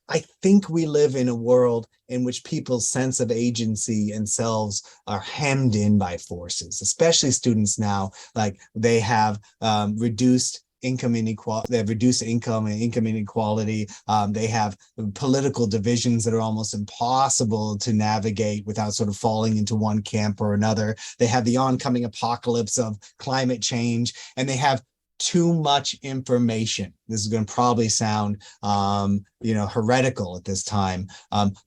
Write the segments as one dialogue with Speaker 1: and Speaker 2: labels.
Speaker 1: I think we live in a world in which people's sense of agency and selves are hemmed in by forces, especially students now. Like they have reduced income inequality, they have reduced income and income inequality. They have political divisions that are almost impossible to navigate without sort of falling into one camp or another. They have the oncoming apocalypse of climate change, and they have too much information. This is going to probably sound, heretical at this time.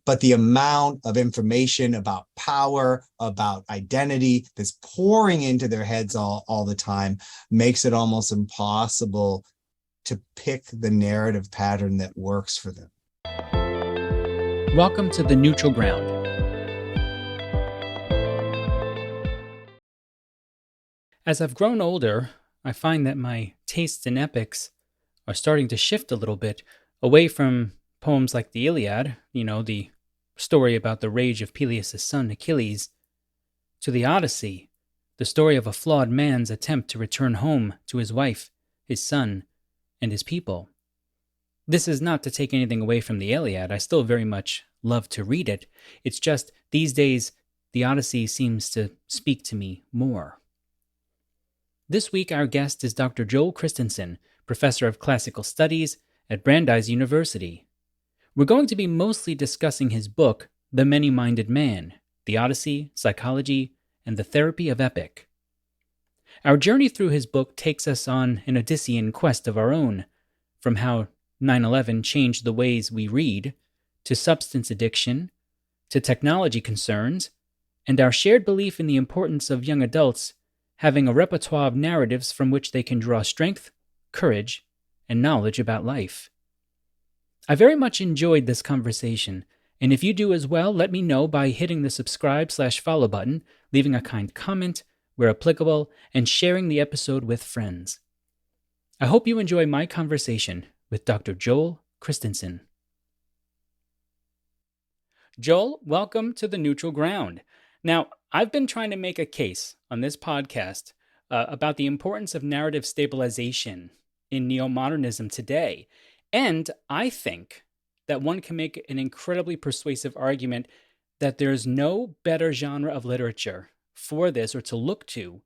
Speaker 1: But the amount of information about power, about identity that's pouring into their heads all the time makes it almost impossible to pick the narrative pattern that works for them.
Speaker 2: Welcome to the Neutral Ground. As I've grown older, I find that my tastes in epics are starting to shift a little bit away from poems like the Iliad, the story about the rage of Peleus' son Achilles, to the Odyssey, the story of a flawed man's attempt to return home to his wife, his son, and his people. This is not to take anything away from the Iliad. I still very much love to read it. It's just these days, the Odyssey seems to speak to me more. This week, our guest is Dr. Joel Christensen, professor of classical studies at Brandeis University. We're going to be mostly discussing his book, The Many-Minded Man, The Odyssey, Psychology, and the Therapy of Epic. Our journey through his book takes us on an Odyssean quest of our own, from how 9/11 changed the ways we read, to substance addiction, to technology concerns, and our shared belief in the importance of young adults having a repertoire of narratives from which they can draw strength, courage, and knowledge about life. I very much enjoyed this conversation, and if you do as well, let me know by hitting the subscribe/follow button, leaving a kind comment where applicable, and sharing the episode with friends. I hope you enjoy my conversation with Dr. Joel Christensen. Joel, welcome to the Neutral Ground. Now, I've been trying to make a case on this podcast about the importance of narrative stabilization in neo-modernism today. And I think that one can make an incredibly persuasive argument that there's no better genre of literature for this or to look to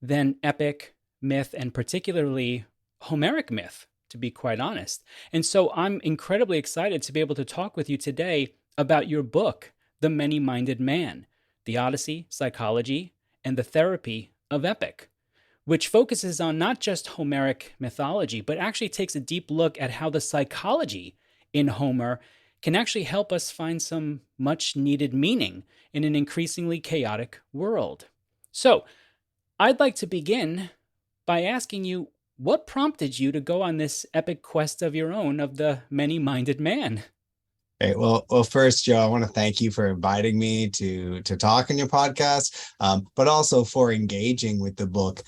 Speaker 2: than epic, myth, and particularly Homeric myth, to be quite honest. And so I'm incredibly excited to be able to talk with you today about your book, The Many-Minded Man, The Odyssey, Psychology, and the Therapy of Epic, which focuses on not just Homeric mythology, but actually takes a deep look at how the psychology in Homer can actually help us find some much-needed meaning in an increasingly chaotic world. So, I'd like to begin by asking you, what prompted you to go on this epic quest of your own of the many-minded man?
Speaker 1: Okay, well, first, Joe, I want to thank you for inviting me to talk on your podcast, but also for engaging with the book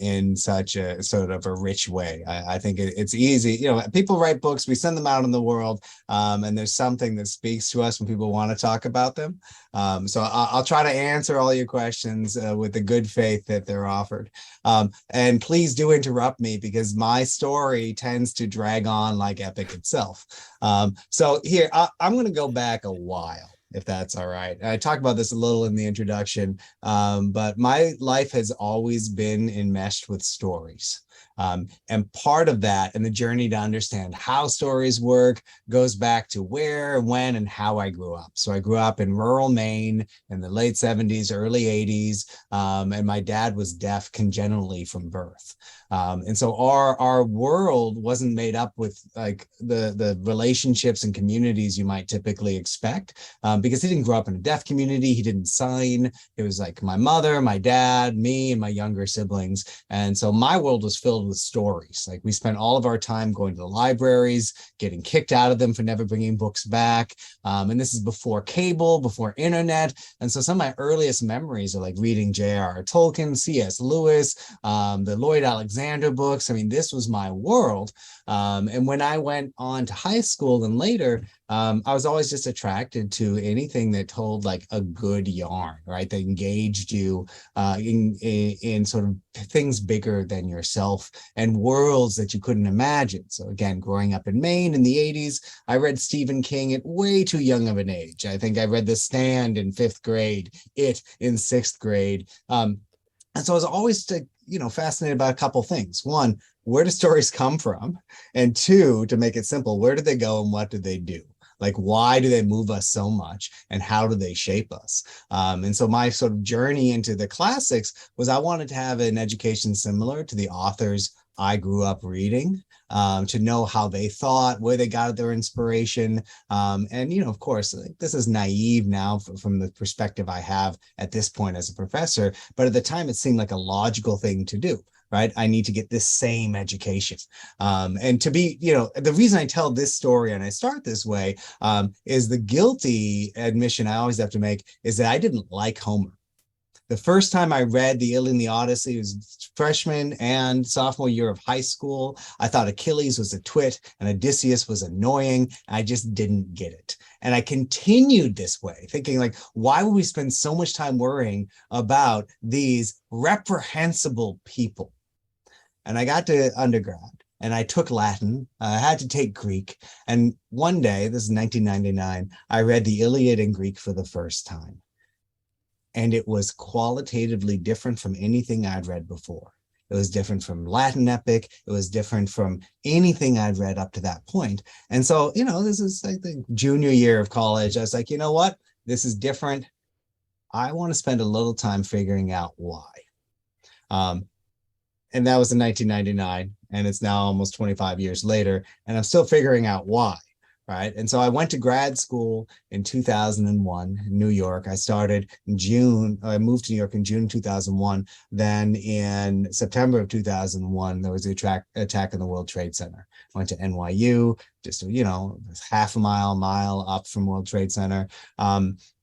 Speaker 1: in such a sort of a rich way. I think it's easy. People write books, we send them out in the world, and there's something that speaks to us when people want to talk about them. So I'll try to answer all your questions with the good faith that they're offered. And please do interrupt me because my story tends to drag on like epic itself. So here, I'm going to go back a while, if that's all right. I talked about this a little in the introduction, but my life has always been enmeshed with stories. And part of that and the journey to understand how stories work goes back to where, when, and how I grew up. So I grew up in rural Maine in the late 70s, early 80s, and my dad was deaf congenitally from birth. And so our world wasn't made up with like the relationships and communities you might typically expect, because he didn't grow up in a deaf community. He didn't sign. It was like my mother, my dad, me, and my younger siblings. And so my world was filled with stories. Like we spent all of our time going to the libraries, getting kicked out of them for never bringing books back. And this is before cable, before internet. And so some of my earliest memories are like reading J.R.R. Tolkien, C.S. Lewis, the Lloyd Alexander books. I mean, this was my world. And when I went on to high school and later, I was always just attracted to anything that told like a good yarn, right? That engaged you in sort of things bigger than yourself and worlds that you couldn't imagine. So again, growing up in Maine in the 80s, I read Stephen King at way too young of an age. I think I read The Stand in 5th grade, It in 6th grade. And so I was always, fascinated by a couple things. One, where do stories come from? And two, to make it simple, where do they go and what do they do? Like, why do they move us so much and how do they shape us? And so my sort of journey into the classics was I wanted to have an education similar to the authors I grew up reading, to know how they thought, where they got their inspiration. And, of course, like, this is naive now from the perspective I have at this point as a professor, but at the time it seemed like a logical thing to do. Right. I need to get this same education. And to be, the reason I tell this story and I start this way is the guilty admission I always have to make is that I didn't like Homer. The first time I read the Iliad and the Odyssey was freshman and sophomore year of high school. I thought Achilles was a twit and Odysseus was annoying. I just didn't get it. And I continued this way, thinking like, why would we spend so much time worrying about these reprehensible people? And I got to undergrad and I took Latin. I had to take Greek. And one day, this is 1999, I read the Iliad in Greek for the first time. And it was qualitatively different from anything I'd read before. It was different from Latin epic. It was different from anything I'd read up to that point. And so, this is like the junior year of college. I was like, you know what? This is different. I want to spend a little time figuring out why. And that was in 1999. And it's now almost 25 years later. And I'm still figuring out why. Right. And so I went to grad school in 2001 in New York. I started in June. I moved to New York in June 2001. Then in September of 2001, there was the attack on the World Trade Center. I went to NYU, just, half a mile up from World Trade Center.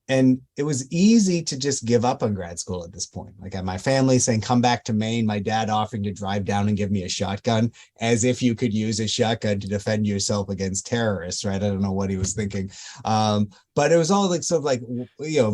Speaker 1: And it was easy to just give up on grad school at this point. Like, I had my family saying, come back to Maine, my dad offering to drive down and give me a shotgun, as if you could use a shotgun to defend yourself against terrorists, right? I don't know what he was thinking. But it was all like, sort of like,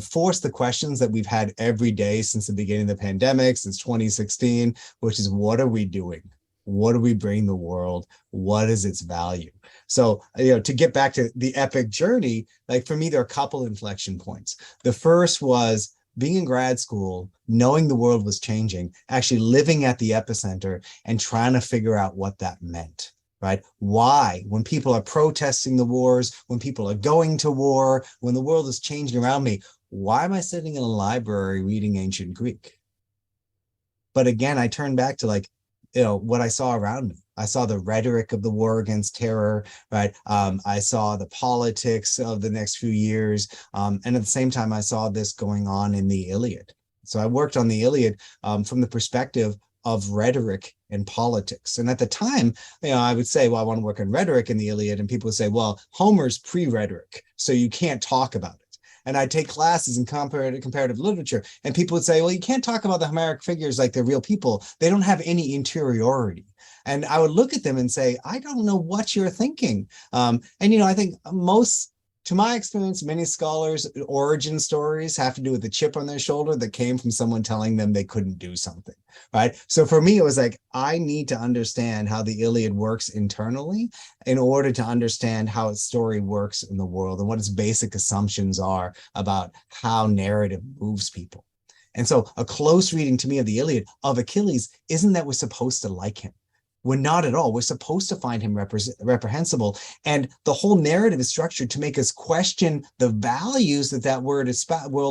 Speaker 1: force the questions that we've had every day since the beginning of the pandemic, since 2016, which is, what are we doing? What do we bring the world? What is its value? So, to get back to the epic journey, like for me, there are a couple inflection points. The first was being in grad school, knowing the world was changing, actually living at the epicenter and trying to figure out what that meant, right? Why, when people are protesting the wars, when people are going to war, when the world is changing around me, why am I sitting in a library reading ancient Greek? But again, I turn back to like, what I saw around me. I saw the rhetoric of the war against terror, right? I saw the politics of the next few years. And at the same time, I saw this going on in the Iliad. So I worked on the Iliad from the perspective of rhetoric and politics. And at the time, I would say, well, I want to work on rhetoric in the Iliad. And people would say, well, Homer's pre-rhetoric, so you can't talk about it. And I'd take classes in comparative literature, and people would say, well, you can't talk about the Homeric figures like they're real people. They don't have any interiority. And I would look at them and say, I don't know what you're thinking. And, I think to my experience, many scholars' origin stories have to do with the chip on their shoulder that came from someone telling them they couldn't do something, right? So for me, it was like, I need to understand how the Iliad works internally in order to understand how its story works in the world and what its basic assumptions are about how narrative moves people. And so a close reading to me of the Iliad of Achilles isn't that we're supposed to like him. We're not at all. We're supposed to find him reprehensible. And the whole narrative is structured to make us question the values that world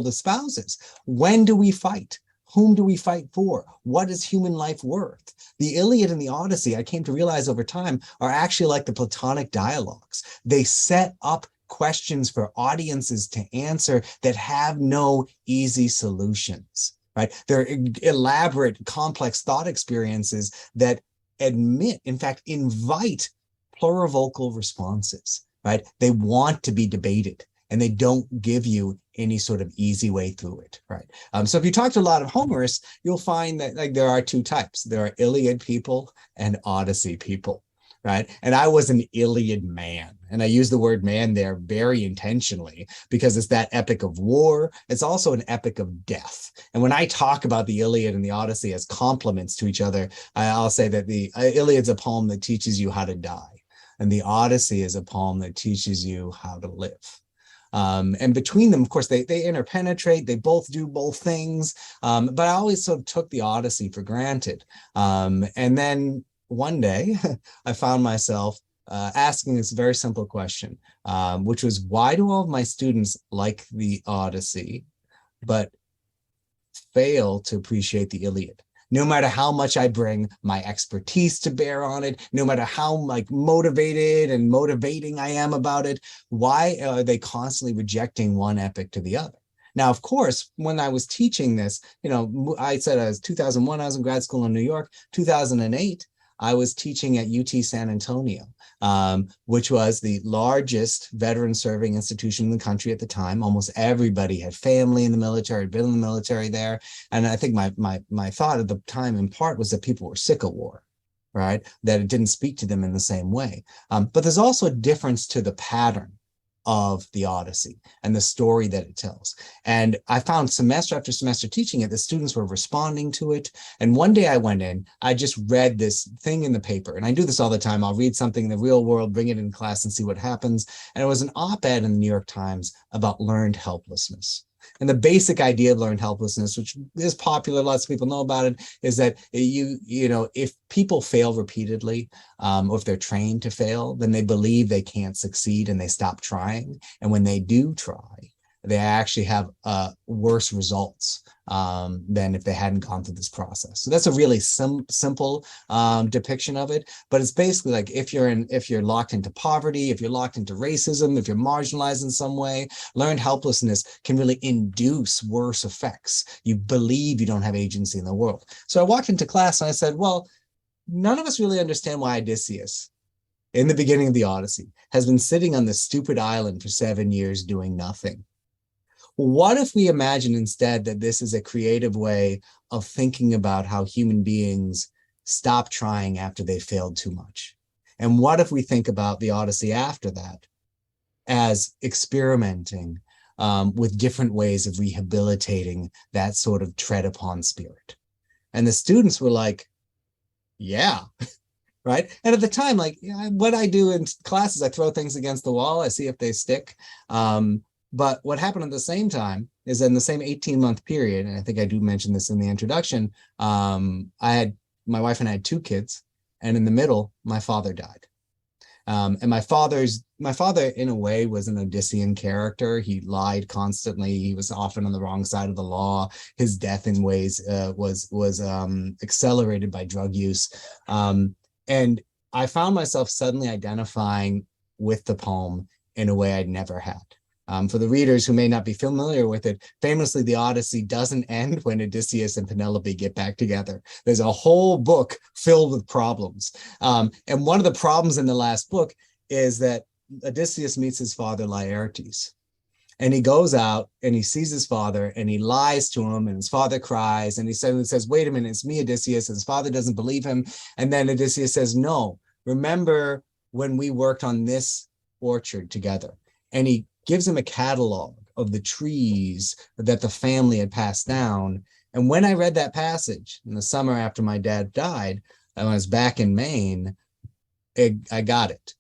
Speaker 1: espouses. When do we fight? Whom do we fight for? What is human life worth? The Iliad and the Odyssey, I came to realize over time, are actually like the Platonic dialogues. They set up questions for audiences to answer that have no easy solutions, right? They're elaborate, complex thought experiences that in fact, invite plurivocal responses, right? They want to be debated and they don't give you any sort of easy way through it, right? So if you talk to a lot of Homerists, you'll find that like there are two types. There are Iliad people and Odyssey people, right? And I was an Iliad man. And I use the word man there very intentionally because it's that epic of war. It's also an epic of death. And when I talk about the Iliad and the Odyssey as complements to each other, I'll say that the Iliad's a poem that teaches you how to die. And the Odyssey is a poem that teaches you how to live. And between them, of course, they interpenetrate. They both do both things. But I always sort of took the Odyssey for granted. And then one day, I found myself asking this very simple question, which was, why do all of my students like the Odyssey, but fail to appreciate the Iliad? No matter how much I bring my expertise to bear on it, no matter how like motivated and motivating I am about it, why are they constantly rejecting one epic to the other? Now, of course, when I was teaching this, I said I was 2001, I was in grad school in New York. 2008, I was teaching at UT San Antonio, which was the largest veteran serving institution in the country at the time. Almost everybody had family in the military, had been in the military there. And I think my thought at the time in part was that people were sick of war, right? That it didn't speak to them in the same way. But there's also a difference to the pattern of the Odyssey and the story that it tells. And I found semester after semester teaching it, the students were responding to it. And one day I went in, I just read this thing in the paper. And I do this all the time. I'll read something in the real world, bring it in class and see what happens. And it was an op-ed in the New York Times about learned helplessness. And the basic idea of learned helplessness, which is popular, lots of people know about it, is that if people fail repeatedly, or if they're trained to fail, then they believe they can't succeed and they stop trying. And when they do try, they actually have worse results than if they hadn't gone through this process. So that's a really simple depiction of it. But it's basically like if you're locked into poverty, if you're locked into racism, if you're marginalized in some way, learned helplessness can really induce worse effects. You believe you don't have agency in the world. So I walked into class and I said, well, none of us really understand why Odysseus, in the beginning of the Odyssey, has been sitting on this stupid island for 7 years doing nothing. What if we imagine instead that this is a creative way of thinking about how human beings stop trying after they failed too much? And what if we think about the Odyssey after that as experimenting with different ways of rehabilitating that sort of tread upon spirit? And the students were like, yeah, right? And at the time, like what I do in classes, I throw things against the wall, I see if they stick. But what happened at the same time is in the same 18-month period, and I think I do mention this in the introduction, my wife and I had 2 kids, and in the middle, my father died. And my father, in a way, was an Odyssean character. He lied constantly. He was often on the wrong side of the law. His death, in ways, was accelerated by drug use. And I found myself suddenly identifying with the poem in a way I'd never had. For the readers who may not be familiar with it, famously, the Odyssey doesn't end when Odysseus and Penelope get back together. There's a whole book filled with problems. And one of the problems in the last book is that Odysseus meets his father, Laertes. And he goes out and he sees his father and he lies to him, and his father cries and he says, wait a minute, it's me, Odysseus. And his father doesn't believe him. And then Odysseus says, no, remember when we worked on this orchard together? And he gives him a catalog of the trees that the family had passed down. And when I read that passage in the summer after my dad died, I was back in Maine, I got it.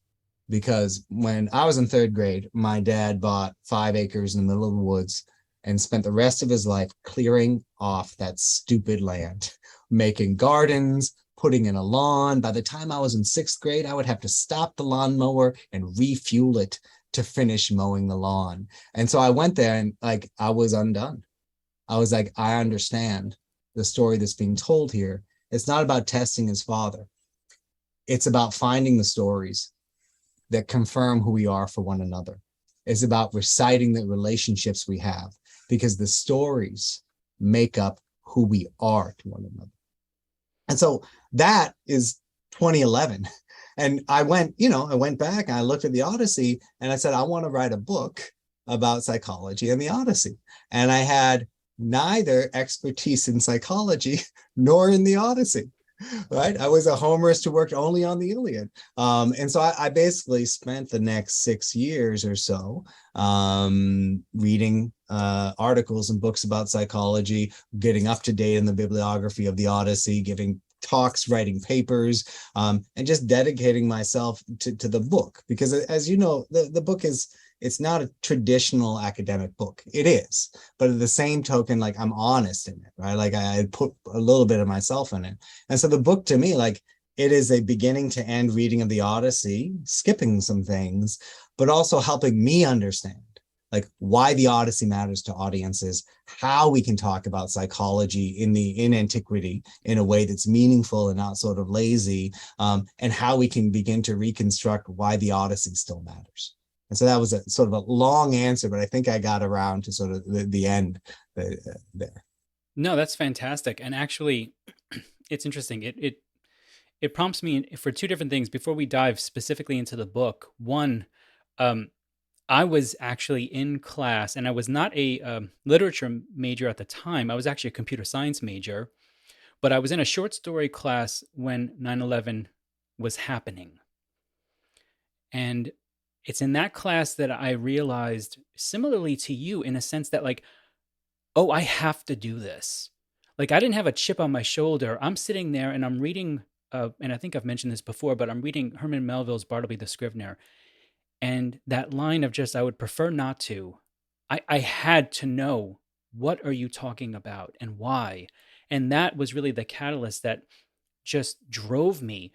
Speaker 1: Because when I was in 3rd grade, my dad bought 5 acres in the middle of the woods and spent the rest of his life clearing off that stupid land, making gardens, putting in a lawn. By the time I was in 6th grade, I would have to stop the lawnmower and refuel it to finish mowing the lawn. And so I went there and I was undone. I was like, I understand the story that's being told here. It's not about testing his father. It's about finding the stories that confirm who we are for one another. It's about reciting the relationships we have, because the stories make up who we are to one another. And so that is 2011. And I went back and I looked at the Odyssey and I said, I want to write a book about psychology and the Odyssey. And I had neither expertise in psychology nor in the Odyssey. Right? I was a Homerist who worked only on the Iliad. And so I basically spent the next 6 years or so reading articles and books about psychology, getting up to date in the bibliography of the Odyssey, giving talks, writing papers, and just dedicating myself to the book. Because as you know, the book is, it's not a traditional academic book. It is, but at the same token, like I'm honest in it, right? Like I put a little bit of myself in it. And so the book to me, like it is a beginning to end reading of the Odyssey, skipping some things, but also helping me understand like why the Odyssey matters to audiences, how we can talk about psychology in antiquity in a way that's meaningful and not sort of lazy, and how we can begin to reconstruct why the Odyssey still matters. And so that was a sort of a long answer, but I think I got around to sort of the end there.
Speaker 2: No, that's fantastic. And actually, it's interesting. It prompts me for two different things before we dive specifically into the book. One, um, I was actually in class, and I was not a literature major at the time. I was actually a computer science major, but I was in a short story class when 9/11 was happening. And it's in that class that I realized, similarly to you, in a sense that, like, oh, I have to do this. Like, I didn't have a chip on my shoulder. I'm sitting there and I'm reading, and I think I've mentioned this before, but I'm reading Herman Melville's Bartleby the Scrivener. And that line of just, I would prefer not to, I had to know, what are you talking about and why? And that was really the catalyst that just drove me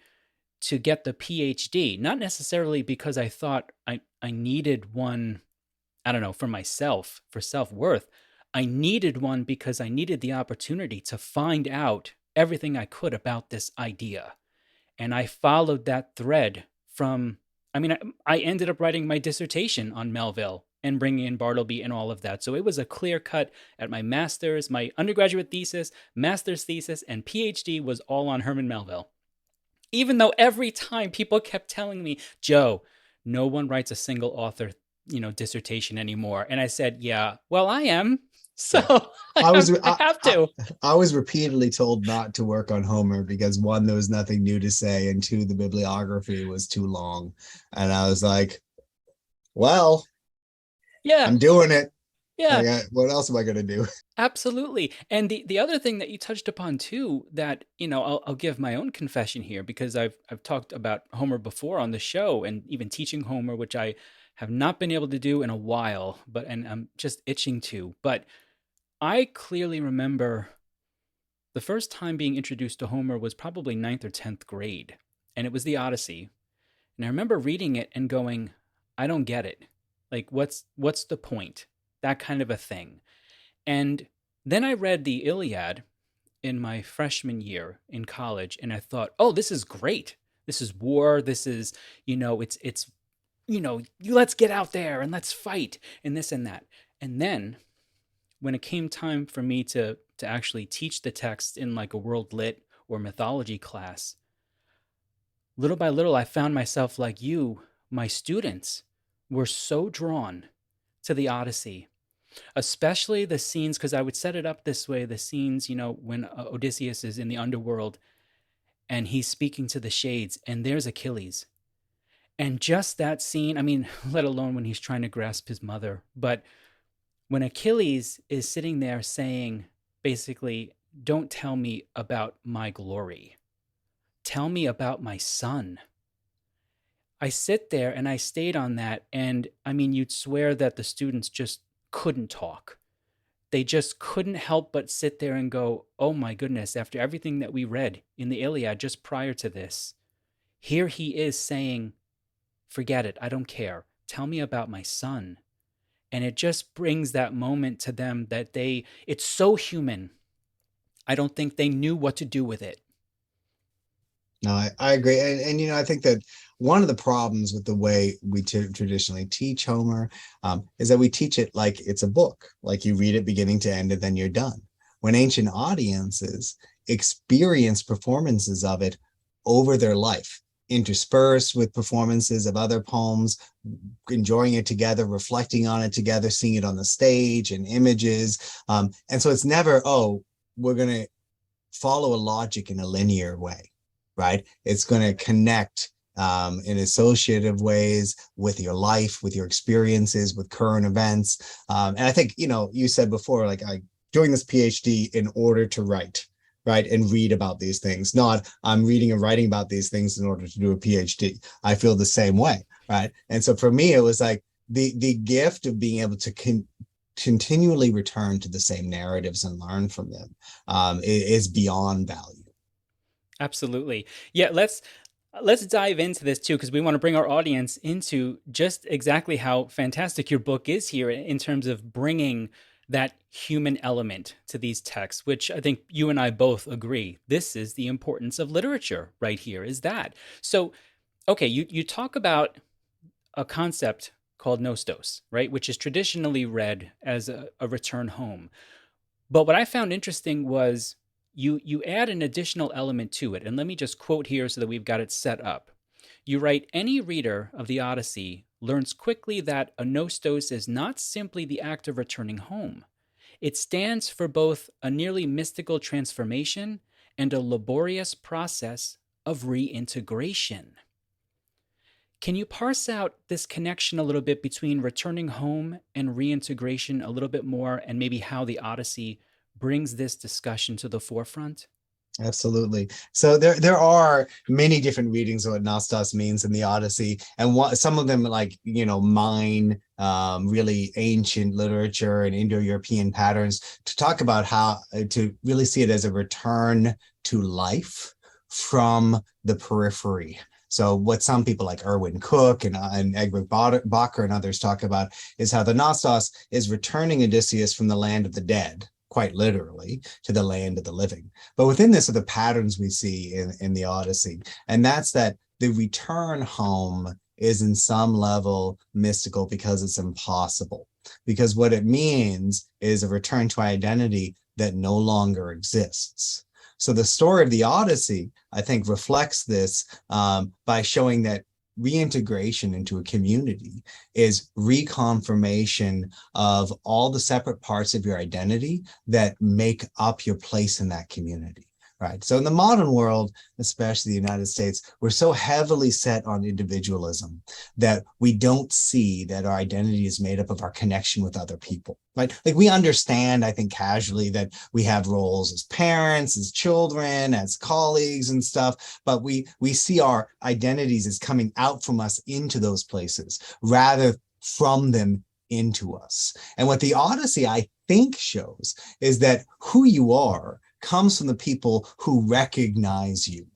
Speaker 2: to get the PhD, not necessarily because I thought I needed one, I don't know, for myself, for self-worth. I needed one because I needed the opportunity to find out everything I could about this idea. And I followed that thread from, I mean, I ended up writing my dissertation on Melville and bringing in Bartleby and all of that. So it was a clear cut at my master's, my undergraduate thesis, master's thesis, and PhD was all on Herman Melville. Even though every time people kept telling me, Joe, no one writes a single author, dissertation anymore. And I said, yeah, well, I am. So
Speaker 1: Yeah. I was
Speaker 2: I have to.
Speaker 1: I was repeatedly told not to work on Homer because one, there was nothing new to say, and two, the bibliography was too long. And I was like, well,
Speaker 2: Yeah.
Speaker 1: I'm doing it.
Speaker 2: Yeah.
Speaker 1: Like, what else am I going to do?
Speaker 2: Absolutely. And the other thing that you touched upon too, that, I'll give my own confession here, because I've talked about Homer before on the show, and even teaching Homer, which I have not been able to do in a while, and I'm just itching to. But I clearly remember the first time being introduced to Homer was probably ninth or 10th grade, and it was the Odyssey. And I remember reading it and going, I don't get it. Like, what's the point? That kind of a thing. And then I read the Iliad in my freshman year in college, and I thought, oh, this is great. This is war. This is, it's let's get out there and let's fight and this and that. And then when it came time for me to actually teach the text in like a world lit or mythology class, little by little I found myself like you, my students were so drawn to the Odyssey, especially the scenes, because I would set it up this way, the scenes, when Odysseus is in the underworld and he's speaking to the shades, and there's Achilles. And just that scene, I mean, let alone when he's trying to grasp his mother, but when Achilles is sitting there saying, basically, don't tell me about my glory, tell me about my son. I sit there and I stayed on that. And I mean, you'd swear that the students just couldn't talk. They just couldn't help but sit there and go, oh my goodness, after everything that we read in the Iliad just prior to this, here he is saying, forget it, I don't care. Tell me about my son. And it just brings that moment to them that it's so human. I don't think they knew what to do with it.
Speaker 1: No, I agree. And, I think that one of the problems with the way we traditionally teach Homer is that we teach it like it's a book, like you read it beginning to end and then you're done. When ancient audiences experience performances of it over their life, interspersed with performances of other poems, enjoying it together, reflecting on it together, seeing it on the stage and images. And so it's never, oh, we're going to follow a logic in a linear way, right? It's going to connect in associative ways with your life, with your experiences, with current events. And I think, you said before, like I doing this PhD in order to write, right? And read about these things, not I'm reading and writing about these things in order to do a PhD. I feel the same way, right? And so for me, it was like the gift of being able to continually return to the same narratives and learn from them is beyond value.
Speaker 2: Absolutely. Yeah, let's dive into this too, because we want to bring our audience into just exactly how fantastic your book is here in terms of bringing that human element to these texts, which I think you and I both agree. This is the importance of literature right here, is that. So, okay, you talk about a concept called Nostos, right, which is traditionally read as a return home. But what I found interesting was you add an additional element to it. And let me just quote here so that we've got it set up. You write, any reader of the Odyssey learns quickly that a nostos is not simply the act of returning home. It stands for both a nearly mystical transformation and a laborious process of reintegration. Can you parse out this connection a little bit between returning home and reintegration a little bit more, and maybe how the Odyssey brings this discussion to the forefront?
Speaker 1: Absolutely. So there are many different readings of what Nostos means in the Odyssey, and some of them like mine really ancient literature and Indo-European patterns to talk about how to really see it as a return to life from the periphery. So what some people like Erwin Cook and Egbert Bacher and others talk about is how the Nostos is returning Odysseus from the land of the dead, quite literally, to the land of the living. But within this are the patterns we see in the Odyssey. And that's that the return home is in some level mystical because it's impossible. Because what it means is a return to identity that no longer exists. So the story of the Odyssey, I think, reflects this by showing that reintegration into a community is reconfirmation of all the separate parts of your identity that make up your place in that community. Right. So in the modern world, especially the United States, we're so heavily set on individualism that we don't see that our identity is made up of our connection with other people. Right. Like we understand, I think, casually that we have roles as parents, as children, as colleagues and stuff, but we see our identities as coming out from us into those places rather from them into us. And what the Odyssey, I think, shows is that who you are comes from the people who recognize you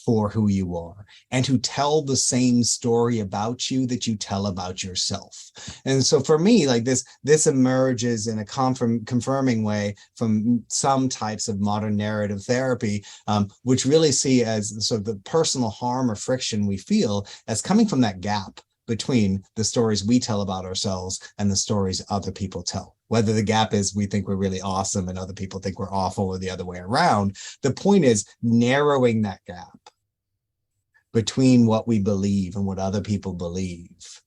Speaker 1: for who you are and who tell the same story about you that you tell about yourself. And so for me, like this emerges in a confirming way from some types of modern narrative therapy, which really see as sort of the personal harm or friction we feel as coming from that gap between the stories we tell about ourselves and the stories other people tell. Whether the gap is we think we're really awesome and other people think we're awful or the other way around, the point is narrowing that gap between what we believe and what other people believe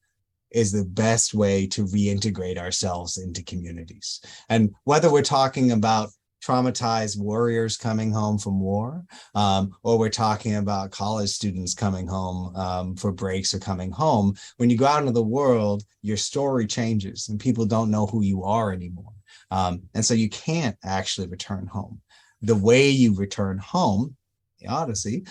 Speaker 1: is the best way to reintegrate ourselves into communities. And whether we're talking about traumatized warriors coming home from war, or we're talking about college students coming home for breaks or coming home, when you go out into the world, your story changes and people don't know who you are anymore. And so you can't actually return home. The way you return home, the Odyssey,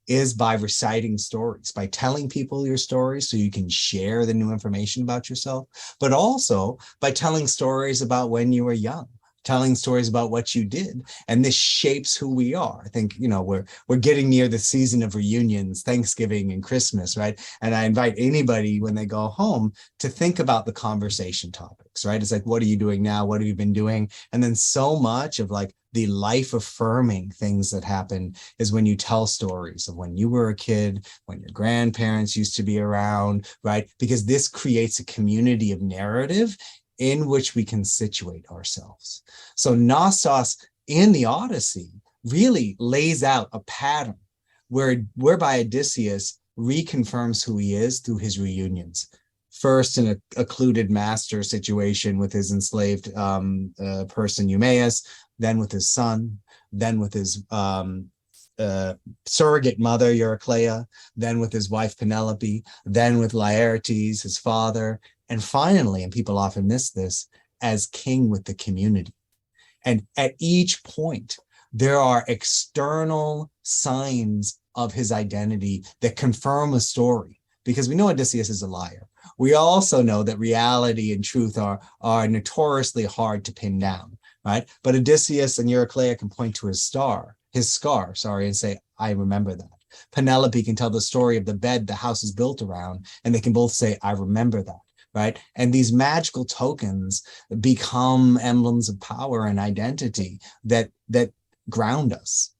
Speaker 1: is by reciting stories, by telling people your stories so you can share the new information about yourself, but also by telling stories about when you were young, telling stories about what you did. And this shapes who we are. I think, we're getting near the season of reunions, Thanksgiving and Christmas, right? And I invite anybody when they go home to think about the conversation topics, right? It's like, what are you doing now? What have you been doing? And then so much of like the life affirming things that happen is when you tell stories of when you were a kid, when your grandparents used to be around, right? Because this creates a community of narrative in which we can situate ourselves. So Nostos in the Odyssey really lays out a pattern whereby Odysseus reconfirms who he is through his reunions. First in a occluded master situation with his enslaved person Eumaeus, then with his son, then with his uh, surrogate mother Eurycleia, then with his wife Penelope, then with Laertes, his father, and finally, and people often miss this, as king with the community. And at each point, there are external signs of his identity that confirm a story, because we know Odysseus is a liar. We also know that reality and truth are notoriously hard to pin down, right? But Odysseus and Eurycleia can point to his scar, sorry, and say, I remember that. Penelope can tell the story of the bed the house is built around, and they can both say, I remember that, right? And these magical tokens become emblems of power and identity that ground us.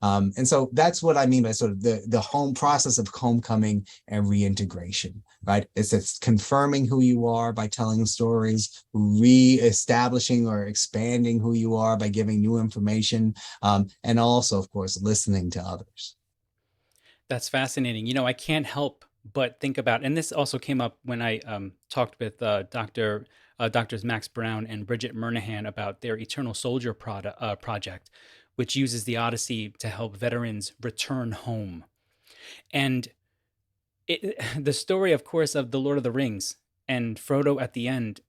Speaker 1: And so that's what I mean by sort of the home process of homecoming and reintegration, right? It's confirming who you are by telling stories, re-establishing or expanding who you are by giving new information, and also, of course, listening to others.
Speaker 2: That's fascinating. I can't help but think about, and this also came up when I talked with Doctors Max Brown and Bridget Murnahan about their Eternal Soldier project, which uses the Odyssey to help veterans return home. And the story, of course, of the Lord of the Rings and Frodo at the end,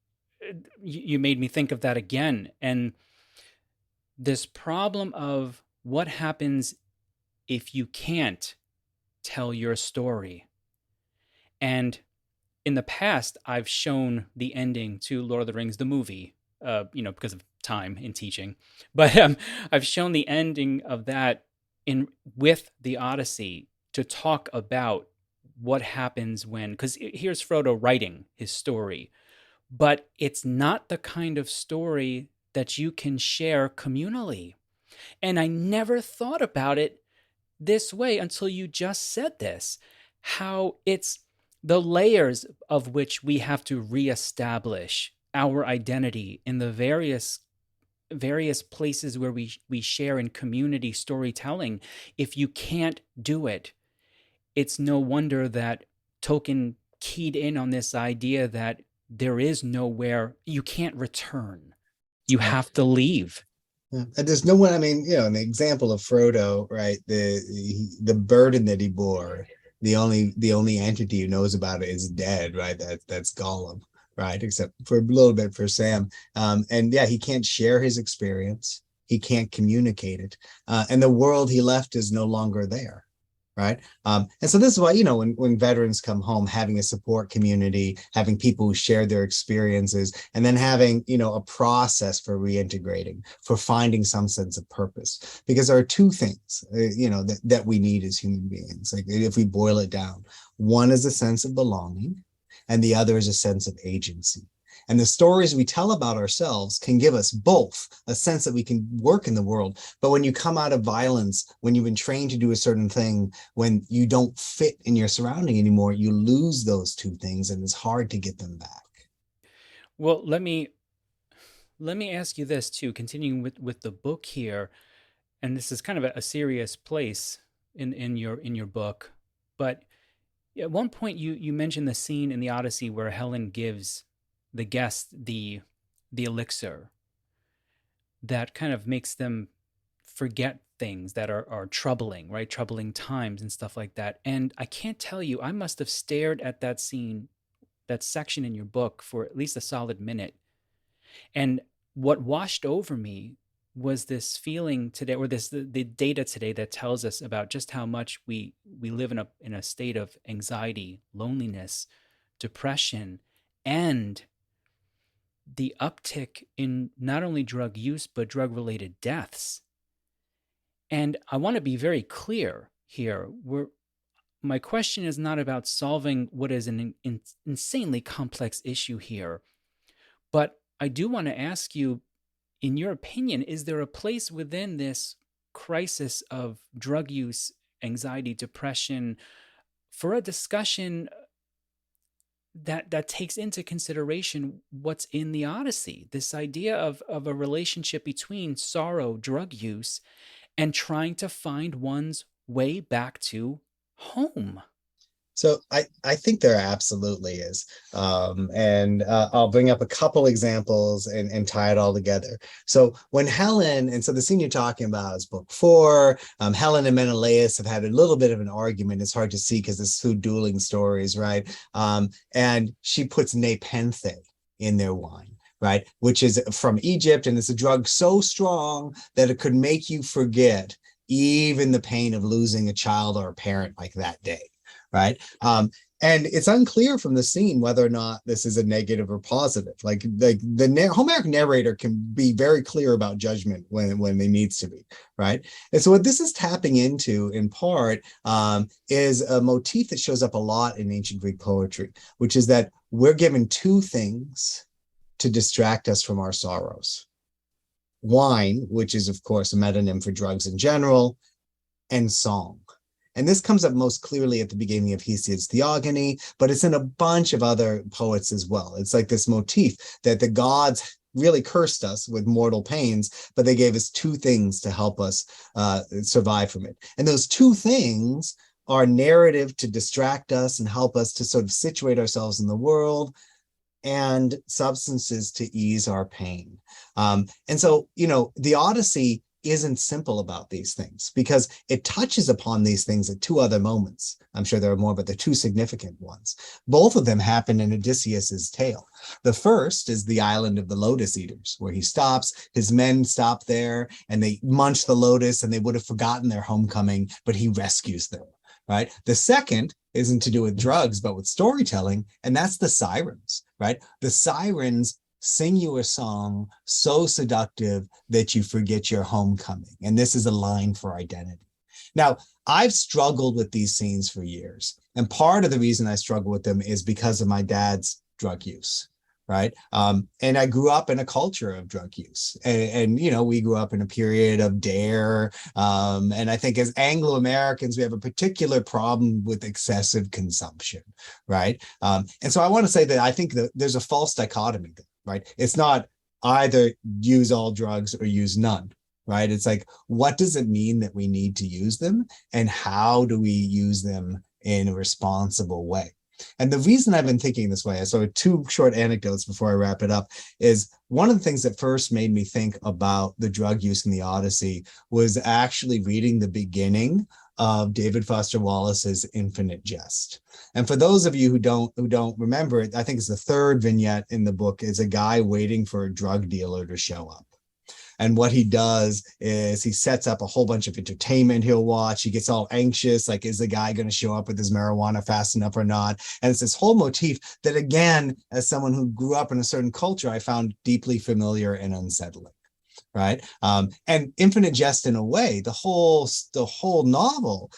Speaker 2: you made me think of that again. And this problem of what happens if you can't tell your story. And in the past, I've shown the ending to Lord of the Rings, the movie, because of time in teaching. But I've shown the ending of that in with the Odyssey to talk about what happens when, because here's Frodo writing his story, but it's not the kind of story that you can share communally. And I never thought about it this way until you just said this, how it's the layers of which we have to reestablish our identity in the various places where we share in community storytelling. If you can't do it, it's no wonder that Tolkien keyed in on this idea that there is nowhere you can't return. You
Speaker 1: Right.
Speaker 2: have to leave.
Speaker 1: Yeah. And there's no one, I mean, an example of Frodo, right? The burden that he bore, the only entity who knows about it is dead, right? That's Gollum, right? Except for a little bit for Sam. And yeah, he can't share his experience. He can't communicate it. And the world he left is no longer there. Right. And so this is why, when veterans come home, having a support community, having people who share their experiences, and then having, a process for reintegrating, for finding some sense of purpose. Because there are two things, that we need as human beings. Like if we boil it down, one is a sense of belonging, and the other is a sense of agency. And the stories we tell about ourselves can give us both a sense that we can work in the world. But when you come out of violence, when you've been trained to do a certain thing, when you don't fit in your surrounding anymore, you lose those two things and it's hard to get them back.
Speaker 2: Well, let me ask you this too, continuing with the book here, and this is kind of a serious place in your book, but at one point you mentioned the scene in the Odyssey where Helen gives the guest the elixir that kind of makes them forget things that are troubling, right? Troubling times and stuff like that. And I can't tell you, I must have stared at that scene, that section in your book for at least a solid minute. And what washed over me was this feeling today, or the data today that tells us about just how much we live in a state of anxiety, loneliness, depression, and the uptick in not only drug use but drug related deaths. And I want to be very clear here. My question is not about solving what is an insanely complex issue here, but I do want to ask you, in your opinion, is there a place within this crisis of drug use, anxiety, depression, for a discussion that takes into consideration what's in the Odyssey? This idea of a relationship between sorrow, drug use, and trying to find one's way back to home.
Speaker 1: So I think there absolutely is. And I'll bring up a couple examples and tie it all together. So when Helen, and so the scene you're talking about is book four. Helen and Menelaus have had a little bit of an argument. It's hard to see because it's two dueling stories, right? And she puts Nepenthe in their wine. Right, which is from Egypt, and it's a drug so strong that it could make you forget even the pain of losing a child or a parent like that day, right? And it's unclear from the scene whether or not this is a negative or positive. Like the Homeric narrator can be very clear about judgment when it needs to be, right? And so what this is tapping into, in part, is a motif that shows up a lot in ancient Greek poetry, which is that we're given two things to distract us from our sorrows: wine, which is of course a metonym for drugs in general, and song. And this comes up most clearly at the beginning of Hesiod's Theogony, but it's in a bunch of other poets as well. It's like this motif that the gods really cursed us with mortal pains, but they gave us two things to help us survive from it. And those two things are narrative to distract us and help us to sort of situate ourselves in the world, and substances to ease our pain. And so, the Odyssey isn't simple about these things because it touches upon these things at two other moments. I'm sure there are more, but they're two significant ones. Both of them happen in Odysseus's tale. The first is the island of the lotus eaters, where he stops, his men stop there, and they munch the lotus, and they would have forgotten their homecoming, but he rescues them, right? The second isn't to do with drugs, but with storytelling, and that's the sirens, right? The sirens sing you a song so seductive that you forget your homecoming. And this is a line for identity. Now, I've struggled with these scenes for years. And part of the reason I struggle with them is because of my dad's drug use, right? And I grew up in a culture of drug use. And we grew up in a period of dare. And I think as Anglo-Americans, we have a particular problem with excessive consumption, right? And so I want to say that I think that there's a false dichotomy there, right? It's not either use all drugs or use none, right? It's like, what does it mean that we need to use them? And how do we use them in a responsible way? And the reason I've been thinking this way, so two short anecdotes before I wrap it up, is one of the things that first made me think about the drug use in the Odyssey was actually reading the beginning of David Foster Wallace's Infinite Jest. And for those of you who don't remember it, I think it's the third vignette in the book, is a guy waiting for a drug dealer to show up. And what he does is he sets up a whole bunch of entertainment he'll watch. He gets all anxious, like, is the guy going to show up with his marijuana fast enough or not? And it's this whole motif that, again, as someone who grew up in a certain culture, I found deeply familiar and unsettling. Right. And Infinite Jest, in a way, the whole novel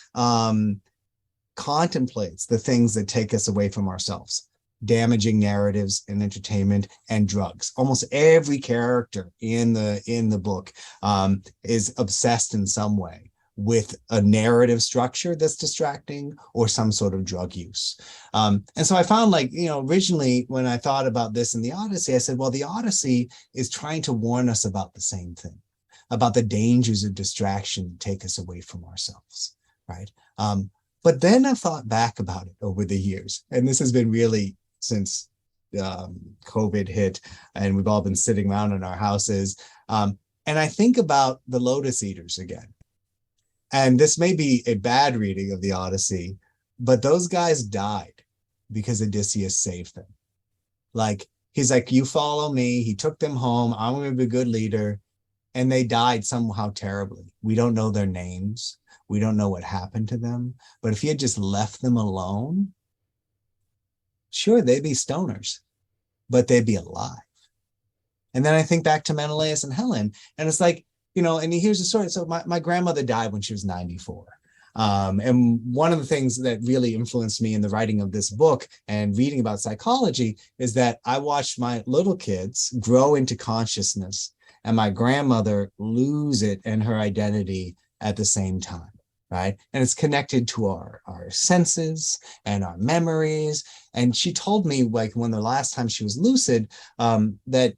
Speaker 1: contemplates the things that take us away from ourselves: damaging narratives and entertainment and drugs. Almost every character in the book is obsessed in some way with a narrative structure that's distracting or some sort of drug use. And so I found, originally when I thought about this in the Odyssey, I said, well, the Odyssey is trying to warn us about the same thing, about the dangers of distraction that take us away from ourselves, right? But then I thought back about it over the years, and this has been really since COVID hit and we've all been sitting around in our houses. And I think about the Lotus Eaters again. And this may be a bad reading of the Odyssey, but those guys died because Odysseus saved them. Like, he's like, you follow me. He took them home. I'm going to be a good leader. And they died somehow terribly. We don't know their names. We don't know what happened to them. But if he had just left them alone, sure, they'd be stoners, but they'd be alive. And then I think back to Menelaus and Helen, and it's like, and here's the story. So my grandmother died when she was 94. And one of the things that really influenced me in the writing of this book and reading about psychology is that I watched my little kids grow into consciousness and my grandmother lose it and her identity at the same time. Right. And it's connected to our senses and our memories. And she told me, like, when the last time she was lucid, that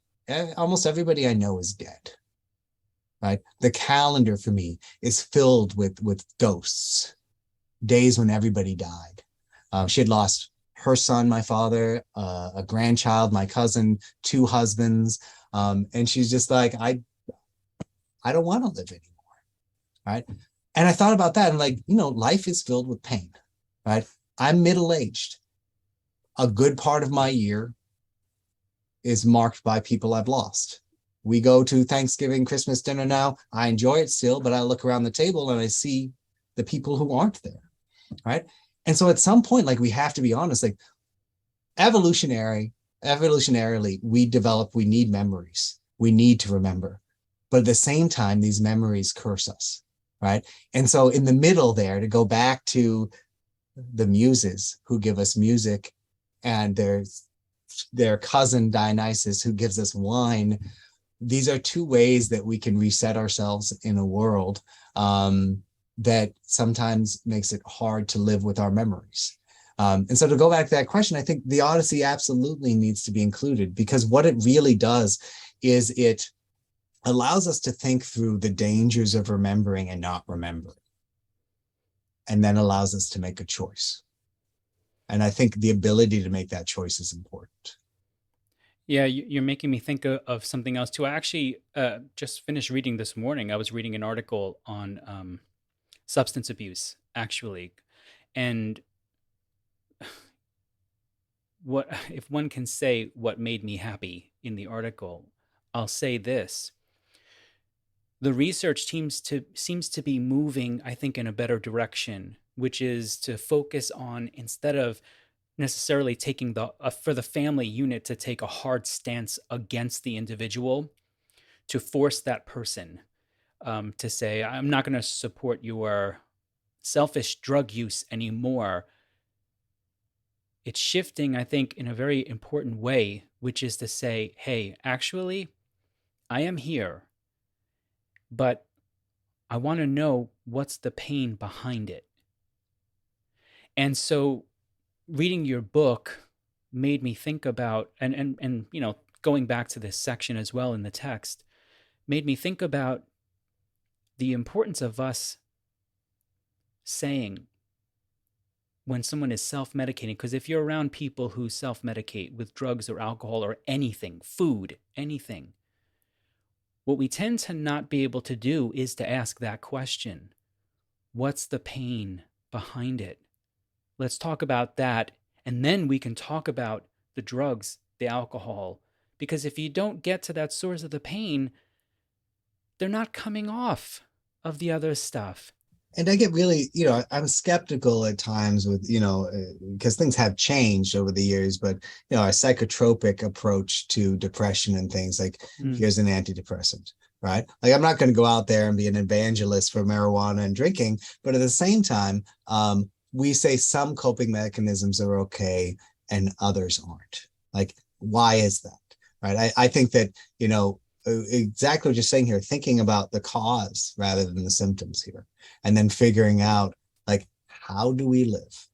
Speaker 1: almost everybody I know is dead. Right. The calendar for me is filled with ghosts, days when everybody died. She had lost her son, my father, a grandchild, my cousin, two husbands. And she's just like, I don't want to live anymore. Right. And I thought about that and like, life is filled with pain. Right. I'm middle-aged. A good part of my year is marked by people I've lost. We go to Thanksgiving, Christmas dinner now. I enjoy it still, but I look around the table and I see the people who aren't there. Right. And so at some point, like we have to be honest, like evolutionarily, we need memories. We need to remember. But at the same time, these memories curse us. Right. And so in the middle there, to go back to the muses who give us music, and their cousin Dionysus who gives us wine. These are two ways that we can reset ourselves in a world that sometimes makes it hard to live with our memories. And so to go back to that question, I think the Odyssey absolutely needs to be included, because what it really does is it allows us to think through the dangers of remembering and not remembering, and then allows us to make a choice. And I think the ability to make that choice is important.
Speaker 2: Yeah, you're making me think of something else too. I actually just finished reading this morning. I was reading an article on substance abuse, actually. And what, if one can say what made me happy in the article, I'll say this. The research seems to be moving, I think, in a better direction, which is to focus on, instead of necessarily taking for the family unit to take a hard stance against the individual, to force that person to say, I'm not going to support your selfish drug use anymore. It's shifting, I think, in a very important way, which is to say, hey, actually, I am here, but I want to know what's the pain behind it. And so reading your book made me think about, and going back to this section as well in the text, made me think about the importance of us saying when someone is self-medicating, because if you're around people who self-medicate with drugs or alcohol or anything, food, anything, what we tend to not be able to do is to ask that question. What's the pain behind it? Let's talk about that, and then we can talk about the drugs, the alcohol, because if you don't get to that source of the pain, they're not coming off of the other stuff.
Speaker 1: And I get really, I'm skeptical at times with, because things have changed over the years, but, our psychotropic approach to depression and things like, here's an antidepressant, right? Like, I'm not going to go out there and be an evangelist for marijuana and drinking, but at the same time, we say some coping mechanisms are okay and others aren't. Like, why is that? Right. I think that, exactly what you're saying here, thinking about the cause rather than the symptoms here, and then figuring out, like, how do we live?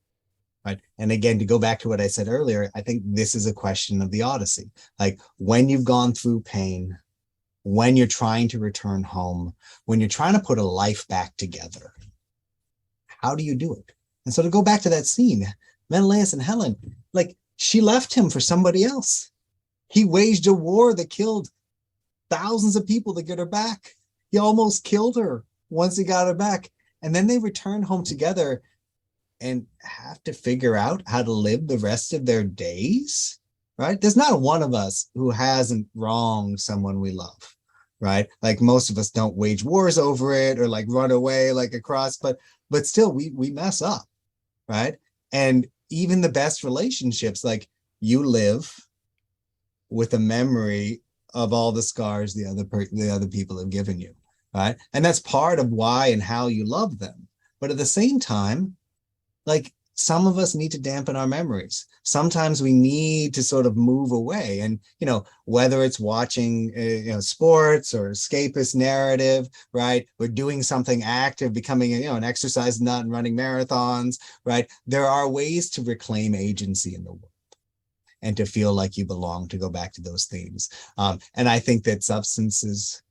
Speaker 1: Right. And again, to go back to what I said earlier, I think this is a question of the Odyssey. Like, when you've gone through pain, when you're trying to return home, when you're trying to put a life back together, how do you do it? And so to go back to that scene, Menelaus and Helen, like, she left him for somebody else. He waged a war that killed thousands of people to get her back. He almost killed her once he got her back. And then they return home together and have to figure out how to live the rest of their days, right? There's not one of us who hasn't wronged someone we love, right? Like, most of us don't wage wars over it or like run away like across, but still we mess up, right? And even the best relationships, like, you live with a memory of all the scars the other people have given you, right? And that's part of why and how you love them. But at the same time, like, some of us need to dampen our memories. Sometimes we need to sort of move away, and whether it's watching sports or escapist narrative, right? Or doing something active, becoming an exercise nut and running marathons, right? There are ways to reclaim agency in the world and to feel like you belong, to go back to those themes. And I think that substances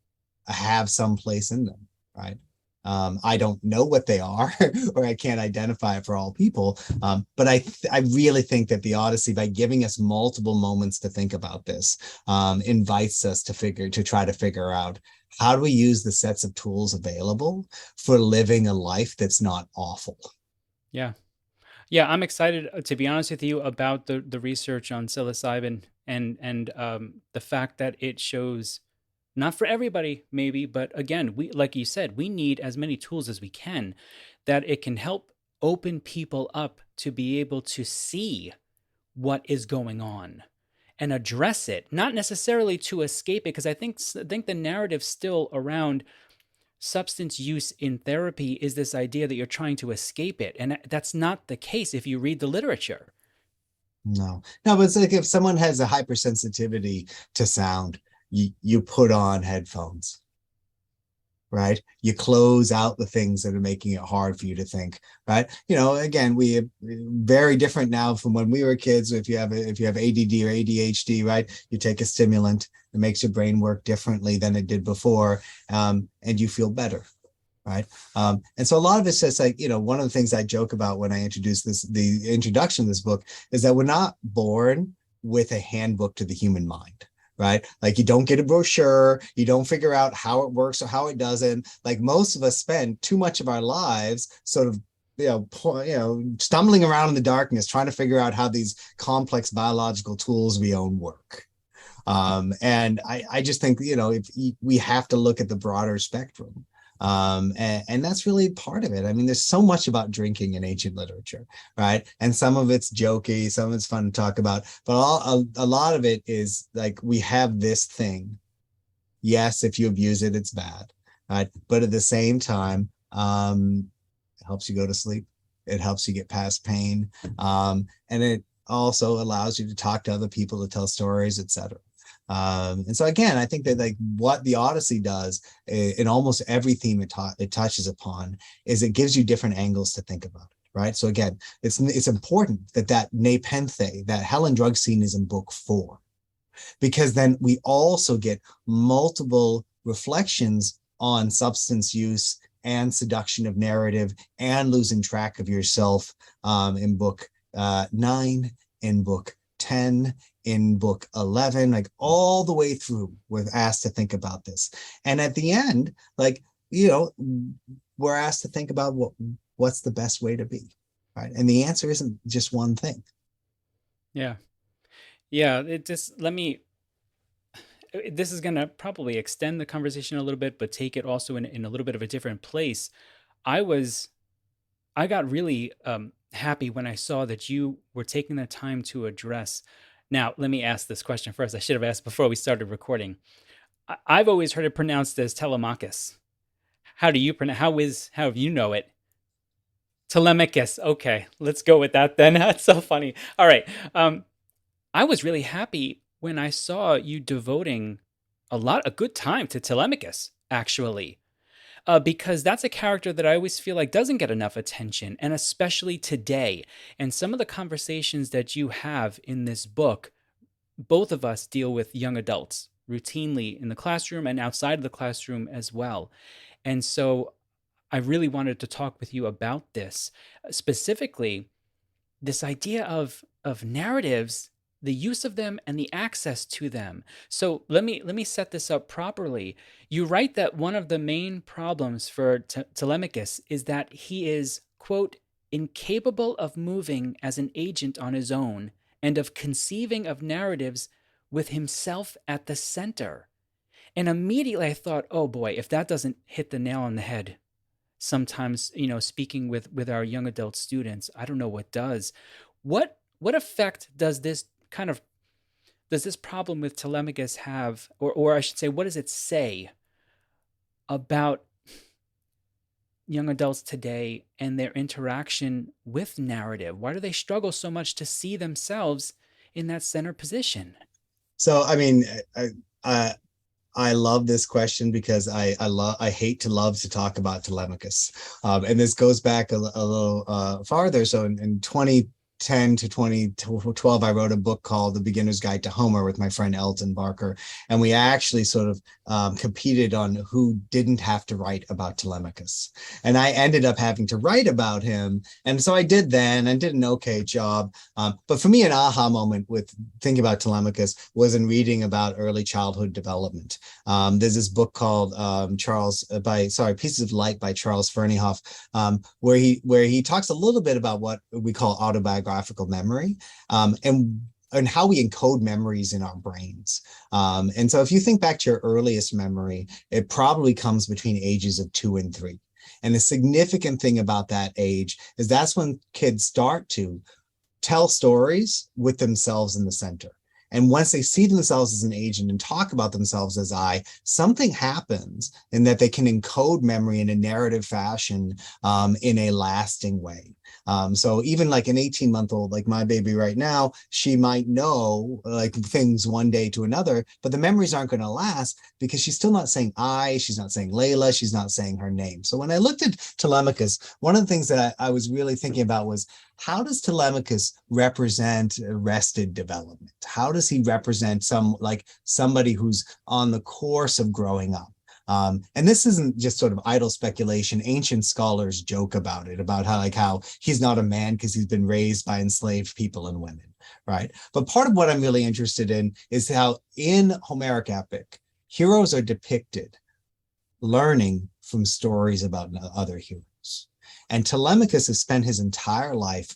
Speaker 1: have some place in them, right? I don't know what they are, or I can't identify it for all people. But I really think that the Odyssey, by giving us multiple moments to think about this, invites us to try to figure out, how do we use the sets of tools available for living a life that's not awful?
Speaker 2: Yeah. Yeah, I'm excited to be honest with you about the research on psilocybin and the fact that it shows not for everybody maybe, but again, we like you said, we need as many tools as we can that it can help open people up to be able to see what is going on and address it, not necessarily to escape it because I think the narrative still around substance use in therapy is this idea that you're trying to escape it. And that's not the case if you read the literature.
Speaker 1: No, but it's like if someone has a hypersensitivity to sound, you put on headphones, right? You close out the things that are making it hard for you to think, right? Again, we are very different now from when we were kids. If you have ADD or ADHD, right, you take a stimulant, it makes your brain work differently than it did before, and you feel better, right? And so a lot of it's just like, one of the things I joke about when I introduce the introduction of this book, is that we're not born with a handbook to the human mind, right? Like, you don't get a brochure, you don't figure out how it works or how it doesn't. Like, most of us spend too much of our lives sort of stumbling around in the darkness trying to figure out how these complex biological tools we own work. And I just think, if we have to look at the broader spectrum. And that's really part of it. I mean, there's so much about drinking in ancient literature, right? And some of it's jokey, some of it's fun to talk about, but a lot of it is like, we have this thing. Yes, if you abuse it, it's bad, right? But at the same time, it helps you go to sleep. It helps you get past pain. And it also allows you to talk to other people, to tell stories, etc. And so again, I think that, like, what the Odyssey does in almost every theme it touches upon is it gives you different angles to think about it, right? So again, it's important that Nepenthe, that hell and drug scene, is in book 4, because then we also get multiple reflections on substance use and seduction of narrative and losing track of yourself, in book 9, in book 10, in book 11, like all the way through, we're asked to think about this. And at the end, like, we're asked to think about what's the best way to be, right? And the answer isn't just one thing.
Speaker 2: Yeah. Yeah. This is going to probably extend the conversation a little bit, but take it also in a little bit of a different place. I got really happy when I saw that you were taking the time to address. Now, let me ask this question first. I should have asked before we started recording. I've always heard it pronounced as Telemachus. How do you pronounce? How have you know it? Telemachus. Okay, let's go with that then. That's so funny. All right. I was really happy when I saw you devoting a good time to Telemachus, actually. Because that's a character that I always feel like doesn't get enough attention, and especially today. And some of the conversations that you have in this book, both of us deal with young adults routinely in the classroom and outside of the classroom as well. And so I really wanted to talk with you about this, specifically this idea of narratives, the use of them and the access to them. So let me set this up properly. You write that one of the main problems for Telemachus is that he is, quote, incapable of moving as an agent on his own and of conceiving of narratives with himself at the center. And immediately I thought, oh boy, if that doesn't hit the nail on the head, sometimes, speaking with our young adult students, I don't know what does. What effect does this problem with Telemachus have, or I should say, what does it say about young adults today and their interaction with narrative? Why do they struggle so much to see themselves in that center position?
Speaker 1: So, I mean, I love this question because I hate to love to talk about Telemachus, and this goes back a little farther. So in 2010 10 to 2012, I wrote a book called The Beginner's Guide to Homer with my friend Elton Barker. And we actually sort of competed on who didn't have to write about Telemachus. And I ended up having to write about him. And so I did then and did an okay job. But for me, an aha moment with thinking about Telemachus was in reading about early childhood development. There's this book called Pieces of Light by Charles Ferneyhoff, where he talks a little bit about what we call autobiographical memory, and how we encode memories in our brains. And so if you think back to your earliest memory, it probably comes between ages of 2 and 3. And the significant thing about that age is that's when kids start to tell stories with themselves in the center. And once they see themselves as an agent and talk about themselves as I, something happens in that they can encode memory in a narrative fashion, in a lasting way. So even like an 18-month-old, like my baby right now, she might know like things one day to another, but the memories aren't going to last because she's still not saying I, she's not saying Layla, she's not saying her name. So when I looked at Telemachus, one of the things that I was really thinking about was, how does Telemachus represent arrested development? How does he represent somebody who's on the course of growing up? And this isn't just sort of idle speculation. Ancient scholars joke about it, about how he's not a man because he's been raised by enslaved people and women, right? But part of what I'm really interested in is how in Homeric epic, heroes are depicted learning from stories about other heroes. And Telemachus has spent his entire life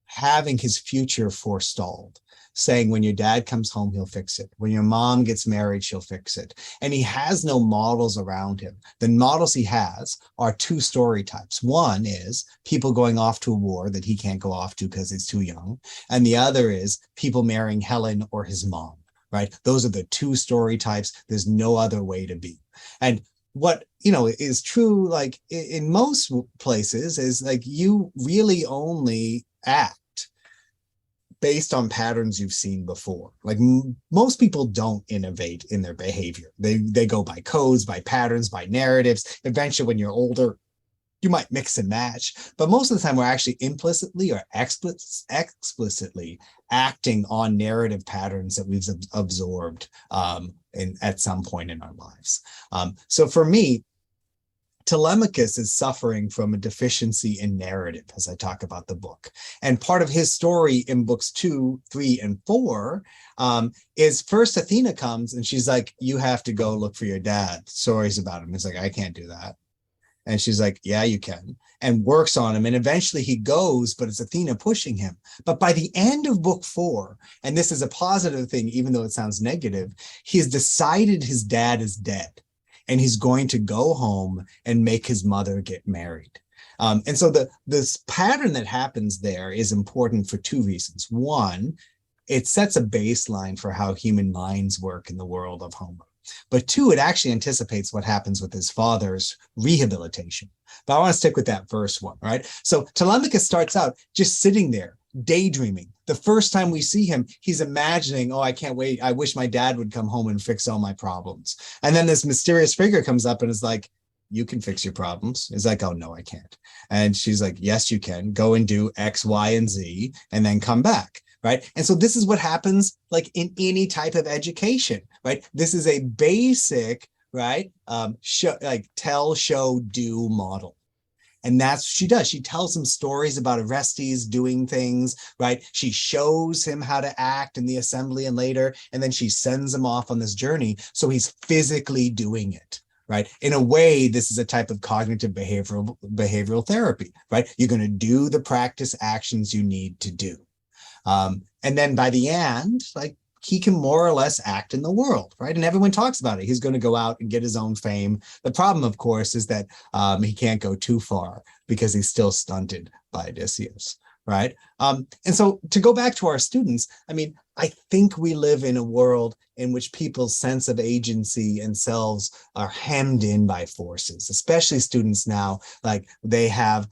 Speaker 1: having his future forestalled, saying when your dad comes home, he'll fix it. When your mom gets married, she'll fix it. And he has no models around him. The models he has are 2 story types. One is people going off to a war that he can't go off to because he's too young. And the other is people marrying Helen or his mom, right? Those are the 2 story types. There's no other way to be. And what is true, like in most places, is like you really only act based on patterns you've seen before. Like most people don't innovate in their behavior. They go by codes, by patterns, by narratives. Eventually, when you're older, you might mix and match, but most of the time we're actually implicitly or explicitly acting on narrative patterns that we've absorbed at some point in our lives. So for me, Telemachus is suffering from a deficiency in narrative as I talk about the book. And part of his story in books 2, 3, and 4 is first Athena comes and she's like, you have to go look for your dad. Stories about him. He's like, I can't do that. And she's like, yeah, you can, and works on him. And eventually he goes, but it's Athena pushing him. But by the end of book 4, and this is a positive thing, even though it sounds negative, he has decided his dad is dead. And he's going to go home and make his mother get married. And so this pattern that happens there is important for 2 reasons. One, it sets a baseline for how human minds work in the world of Homer. But 2, it actually anticipates what happens with his father's rehabilitation. But I want to stick with that first one, right? So Telemachus starts out just sitting there, daydreaming. The first time we see him, he's imagining, oh, I can't wait. I wish my dad would come home and fix all my problems. And then this mysterious figure comes up and is like, you can fix your problems. He's like, oh, no, I can't. And she's like, yes, you can. Go and do X, Y, and Z, and then come back. Right. And so this is what happens like in any type of education. Right. This is a basic, right, tell, show, do model. And that's what she does. She tells him stories about Orestes doing things, right? She shows him how to act in the assembly and later, and then she sends him off on this journey. So he's physically doing it, right? In a way, this is a type of cognitive behavioral therapy, right? You're going to do the practice actions you need to do. And then by the end, like he can more or less act in the world, right? And everyone talks about it. He's going to go out and get his own fame. The problem, of course, is that he can't go too far because he's still stunted by Odysseus, right? And so to go back to our students, I mean, I think we live in a world in which people's sense of agency and selves are hemmed in by forces, especially students now, like they have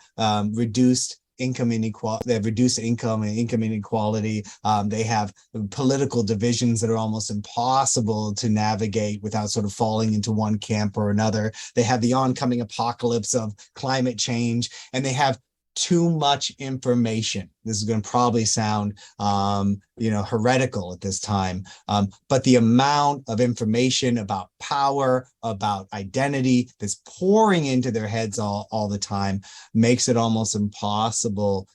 Speaker 1: reduced income inequality, they have reduced income and income inequality. They have political divisions that are almost impossible to navigate without sort of falling into one camp or another. They have the oncoming apocalypse of climate change, and they have too much information. This is going to probably sound, heretical at this time, but the amount of information about power, about identity that's pouring into their heads all the time makes it almost impossible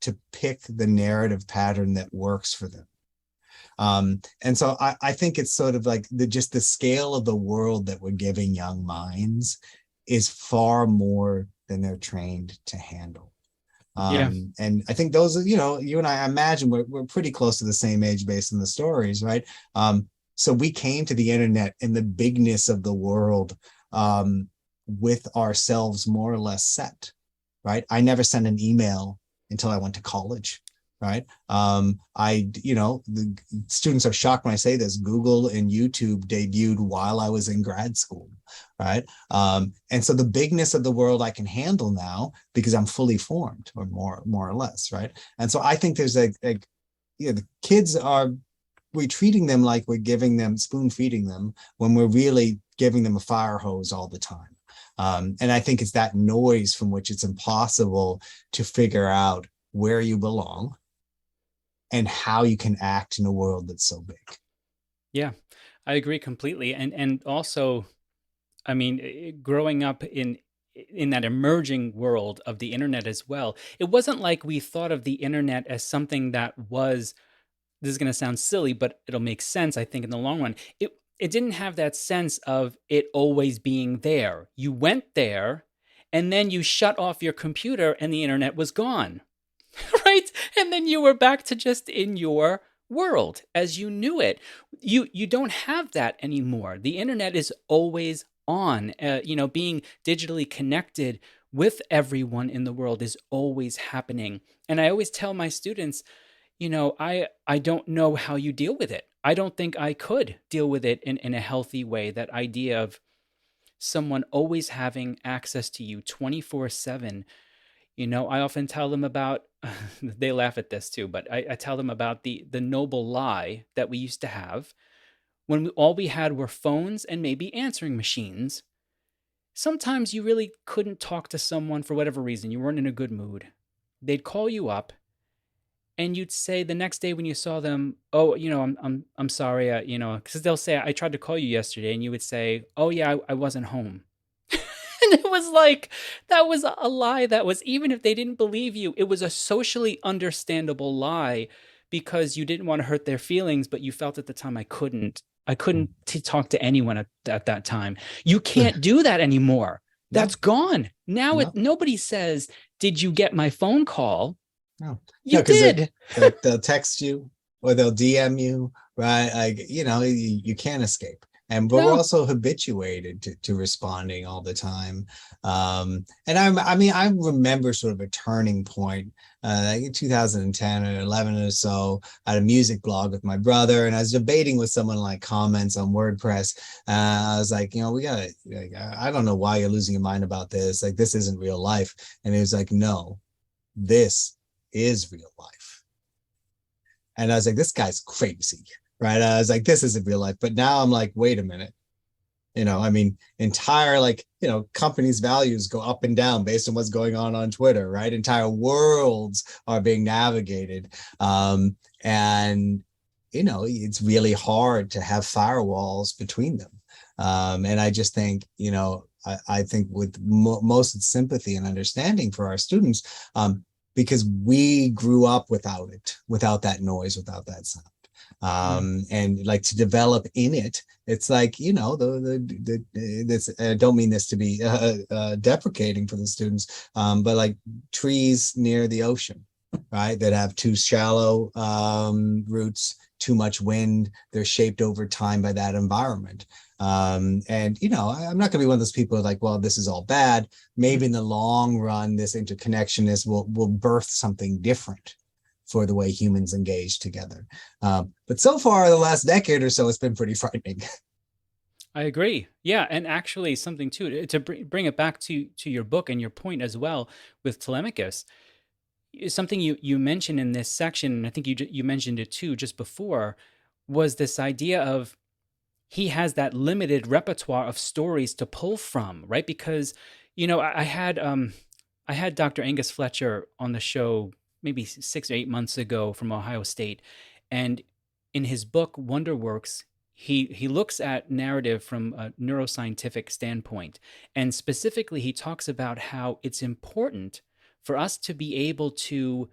Speaker 1: to pick the narrative pattern that works for them. And so I think it's sort of like just the scale of the world that we're giving young minds is far more than they're trained to handle.
Speaker 2: Yeah.
Speaker 1: And I think those, you and I imagine we're pretty close to the same age based on the stories, right? So we came to the internet in the bigness of the world, with ourselves more or less set, right? I never sent an email until I went to college, right? The students are shocked when I say this. Google and YouTube debuted while I was in grad school, right? And so the bigness of the world I can handle now because I'm fully formed, or more or less, right? And so I think there's the kids we're treating them like we're giving them, spoon feeding them, when we're really giving them a fire hose all the time. And I think it's that noise from which it's impossible to figure out where you belong and how you can act in a world that's so big.
Speaker 2: Yeah, I agree completely. And also, I mean, growing up in that emerging world of the internet as well, it wasn't like we thought of the internet as something that was, this is going to sound silly, but it'll make sense, I think, in the long run. It didn't have that sense of it always being there. You went there, and then you shut off your computer, and the internet was gone. Right? And then you were back to just in your world as you knew it. You don't have that anymore. The internet is always on. Being digitally connected with everyone in the world is always happening. And I always tell my students, I don't know how you deal with it. I don't think I could deal with it in a healthy way. That idea of someone always having access to you 24/7. I often tell them about, they laugh at this too, but I tell them about the noble lie that we used to have when all we had were phones and maybe answering machines. Sometimes you really couldn't talk to someone for whatever reason. You weren't in a good mood. They'd call you up, and you'd say the next day when you saw them, "Oh, I'm sorry, because they'll say, I tried to call you yesterday," and you would say, "Oh yeah, I wasn't home." And it was like, that was a lie. That was, even if they didn't believe you, it was a socially understandable lie because you didn't want to hurt their feelings, but you felt at the time, I couldn't. I couldn't talk to anyone at that time. You can't do that anymore.
Speaker 1: No,
Speaker 2: That's gone. Now
Speaker 1: no,
Speaker 2: nobody says, "Did you get my phone call?"
Speaker 1: no,
Speaker 2: You
Speaker 1: because
Speaker 2: did.
Speaker 1: they'll text you or they'll DM you, right? Like, you can't escape. But we're
Speaker 2: No.
Speaker 1: also habituated to responding all the time. And I remember sort of a turning point, like in 2010 or 11 or so. I had a music blog with my brother, and I was debating with someone like comments on WordPress. I was like, we gotta, like, I don't know why you're losing your mind about this. Like, this isn't real life. And he was like, no, this is real life. And I was like, this guy's crazy, right? I was like, this isn't real life. But now I'm like, wait a minute. Entire, companies' values go up and down based on what's going on Twitter, right? Entire worlds are being navigated. And it's really hard to have firewalls between them. And I just think, I think with most sympathy and understanding for our students, because we grew up without it, without that noise, without that sound. And like to develop in it, it's like, this, I don't mean this to be deprecating for the students, but like trees near the ocean, right, that have too shallow roots, too much wind, they're shaped over time by that environment. And I'm not going to be one of those people who are like, well, this is all bad. Maybe in the long run, this interconnectionness will birth something different for the way humans engage together. But so far, the last decade or so, it's been pretty frightening.
Speaker 2: I agree. Yeah, and actually something too to bring it back to your book and your point as well with Telemachus. Something you mentioned in this section, and I think you mentioned it too just before, was this idea of he has that limited repertoire of stories to pull from, right? Because I had I had Dr. Angus Fletcher on the show maybe 6 or 8 months ago from Ohio State, and in his book Wonderworks, he looks at narrative from a neuroscientific standpoint, and specifically he talks about how it's important for us to be able to,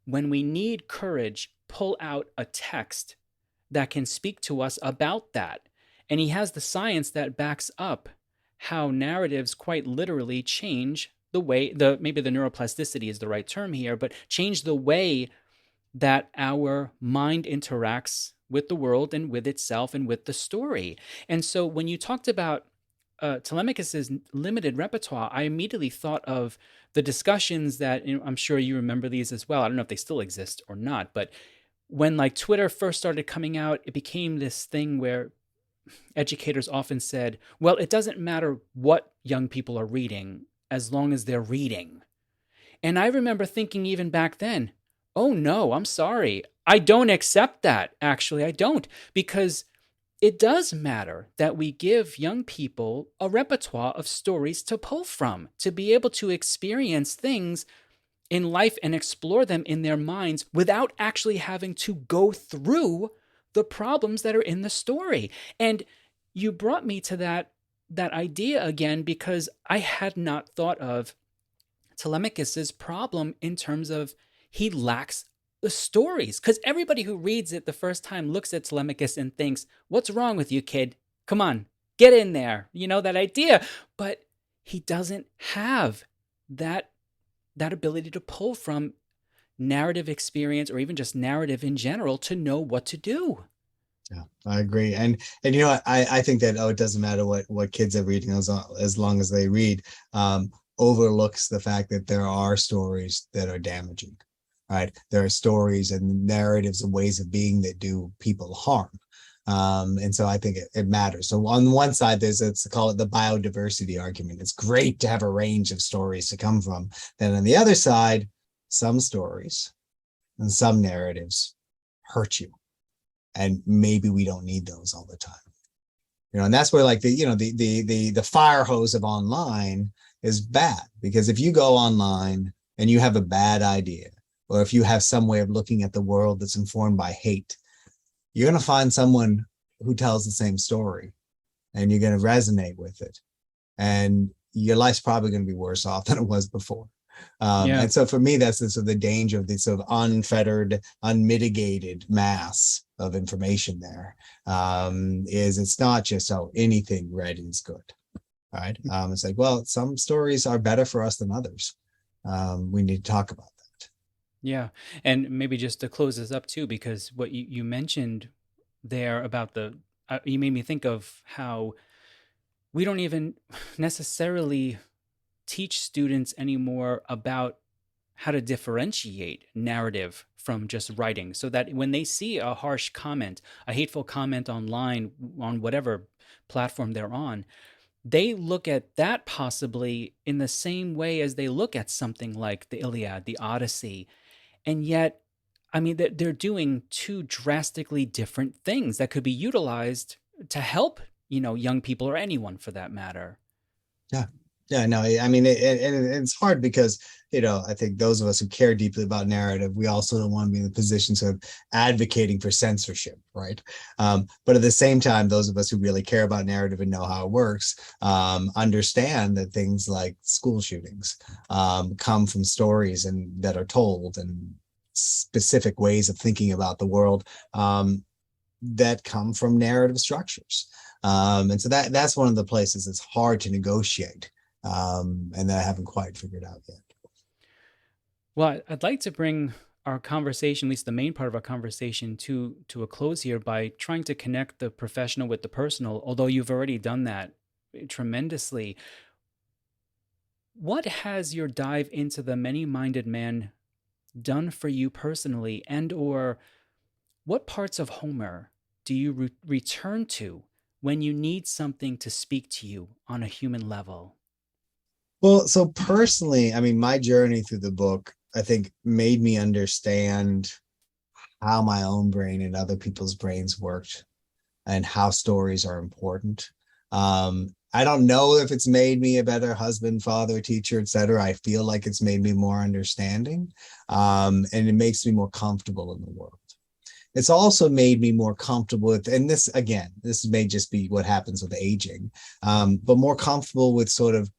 Speaker 2: when we need courage, pull out a text that can speak to us about that. And he has the science that backs up how narratives quite literally change the way, the maybe the neuroplasticity is the right term here, but change the way that our mind interacts with the world and with itself and with the story. And so when you talked about Telemachus's limited repertoire, I immediately thought of the discussions that, I'm sure you remember these as well. I don't know if they still exist or not, but when like Twitter first started coming out, it became this thing where educators often said, well, it doesn't matter what young people are reading as long as they're reading. And I remember thinking even back then, oh no, I'm sorry. I don't accept that. Actually, I don't, because it does matter that we give young people a repertoire of stories to pull from, to be able to experience things in life and explore them in their minds without actually having to go through the problems that are in the story. And you brought me to that idea again, because I had not thought of Telemachus's problem in terms of he lacks the stories. Because everybody who reads it the first time looks at Telemachus and thinks, what's wrong with you, kid? Come on, get in there. You know, that idea. But he doesn't have that ability to pull from narrative experience or even just narrative in general to know what to do.
Speaker 1: Yeah, I agree. And you know what, I think that, oh, it doesn't matter what kids are reading as long as they read, overlooks the fact that there are stories that are damaging, right? There are stories and narratives and ways of being that do people harm. And so I think it matters. So on one side, there's, let's call it the biodiversity argument. It's great to have a range of stories to come from. Then on the other side, some stories and some narratives hurt you. And maybe we don't need those all the time. You know, and that's where like the fire hose of online is bad, because if you go online and you have a bad idea, or if you have some way of looking at the world that's informed by hate, you're going to find someone who tells the same story and you're going to resonate with it. And your life's probably going to be worse off than it was before.
Speaker 2: Yeah.
Speaker 1: And so for me, that's the, sort of the danger of this sort of unfettered, unmitigated mass of information there, is it's not just, oh, anything read is good, right? It's like, well, some stories are better for us than others. We need to talk about that.
Speaker 2: Yeah. And maybe just to close this up too, because what you mentioned there about you made me think of how we don't even necessarily teach students anymore about how to differentiate narrative from just writing, so that when they see a harsh comment, a hateful comment online on whatever platform they're on, they look at that possibly in the same way as they look at something like the Iliad, the Odyssey. And yet, I mean, they're doing two drastically different things that could be utilized to help, young people or anyone for that matter.
Speaker 1: Yeah. Yeah, no, I mean, it's hard because, I think those of us who care deeply about narrative, we also don't want to be in the positions of advocating for censorship, right? But at the same time, those of us who really care about narrative and know how it works, understand that things like school shootings come from stories and that are told, and specific ways of thinking about the world that come from narrative structures. And so that's one of the places that's hard to negotiate. And that I haven't quite figured out yet.
Speaker 2: Well, I'd like to bring our conversation, at least the main part of our conversation, to a close here by trying to connect the professional with the personal, although you've already done that tremendously. What has your dive into the many-minded man done for you personally, and or what parts of Homer do you return to when you need something to speak to you on a human level?
Speaker 1: Well, so personally, I mean, my journey through the book, I think, made me understand how my own brain and other people's brains worked and how stories are important. I don't know if it's made me a better husband, father, teacher, etc. I feel like it's made me more understanding, and it makes me more comfortable in the world. It's also made me more comfortable with, and this again, this may just be what happens with aging, but more comfortable with sort of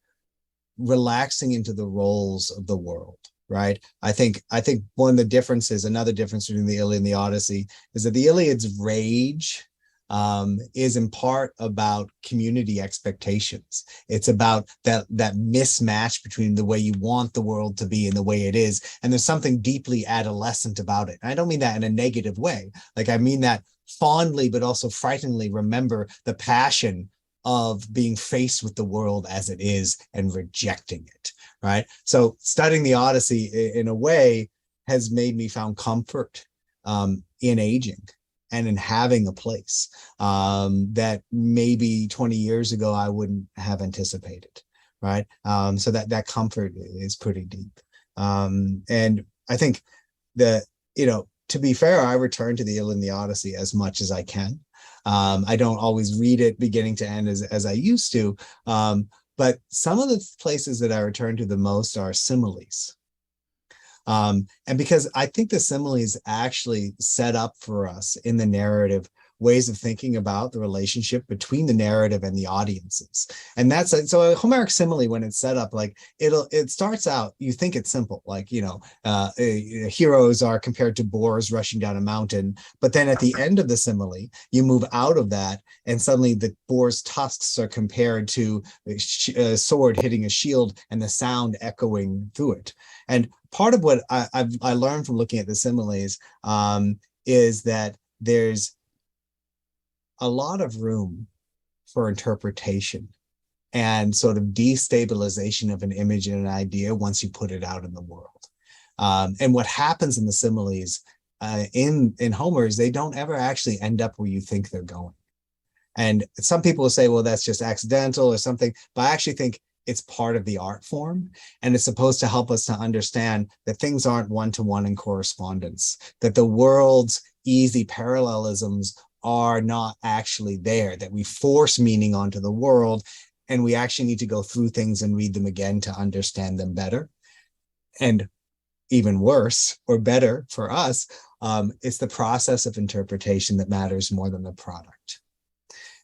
Speaker 1: relaxing into the roles of the world. Right. I think one of the differences, another difference between the Iliad and the Odyssey, is that the Iliad's rage is in part about community expectations. It's about that mismatch between the way you want the world to be and the way it is. And there's something deeply adolescent about it. And I don't mean that in a negative way. Like I mean that fondly, but also frighteningly remember the passion of being faced with the world as it is and rejecting it. Right. So studying the Odyssey in a way has made me found comfort in aging and in having a place that maybe 20 years ago I wouldn't have anticipated, right? So that comfort is pretty deep. And I think that, to be fair, I return to the Iliad and the Odyssey as much as I can. I don't always read it beginning to end as I used to, but some of the places that I return to the most are similes. And because I think the similes actually set up for us in the narrative ways of thinking about the relationship between the narrative and the audiences. And that's so a Homeric simile, when it's set up, like it starts out, you think it's simple, like, heroes are compared to boars rushing down a mountain. But then at the end of the simile, you move out of that, and suddenly the boar's tusks are compared to a sword hitting a shield and the sound echoing through it. And part of what I learned from looking at the similes is that there's a lot of room for interpretation and sort of destabilization of an image and an idea once you put it out in the world. And what happens in the similes in Homer is they don't ever actually end up where you think they're going. And some people will say, well, that's just accidental or something, but I actually think it's part of the art form, and it's supposed to help us to understand that things aren't one-to-one in correspondence, that the world's easy parallelisms are not actually there, that we force meaning onto the world, and we actually need to go through things and read them again to understand them better. And even worse or better for us, it's the process of interpretation that matters more than the product.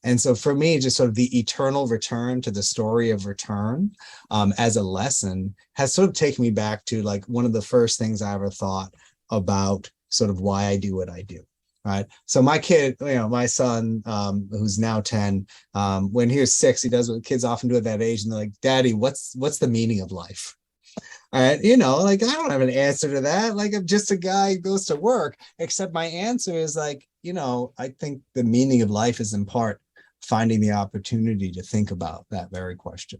Speaker 1: And so for me, just sort of the eternal return to the story of return as a lesson has sort of taken me back to like one of the first things I ever thought about sort of why I do what I do. Right. So my kid, my son, who's now 10, when he was 6, he does what kids often do at that age. And they're like, Daddy, what's the meaning of life? All right. Like, I don't have an answer to that. Like, I'm just a guy who goes to work, except my answer is like, I think the meaning of life is in part finding the opportunity to think about that very question.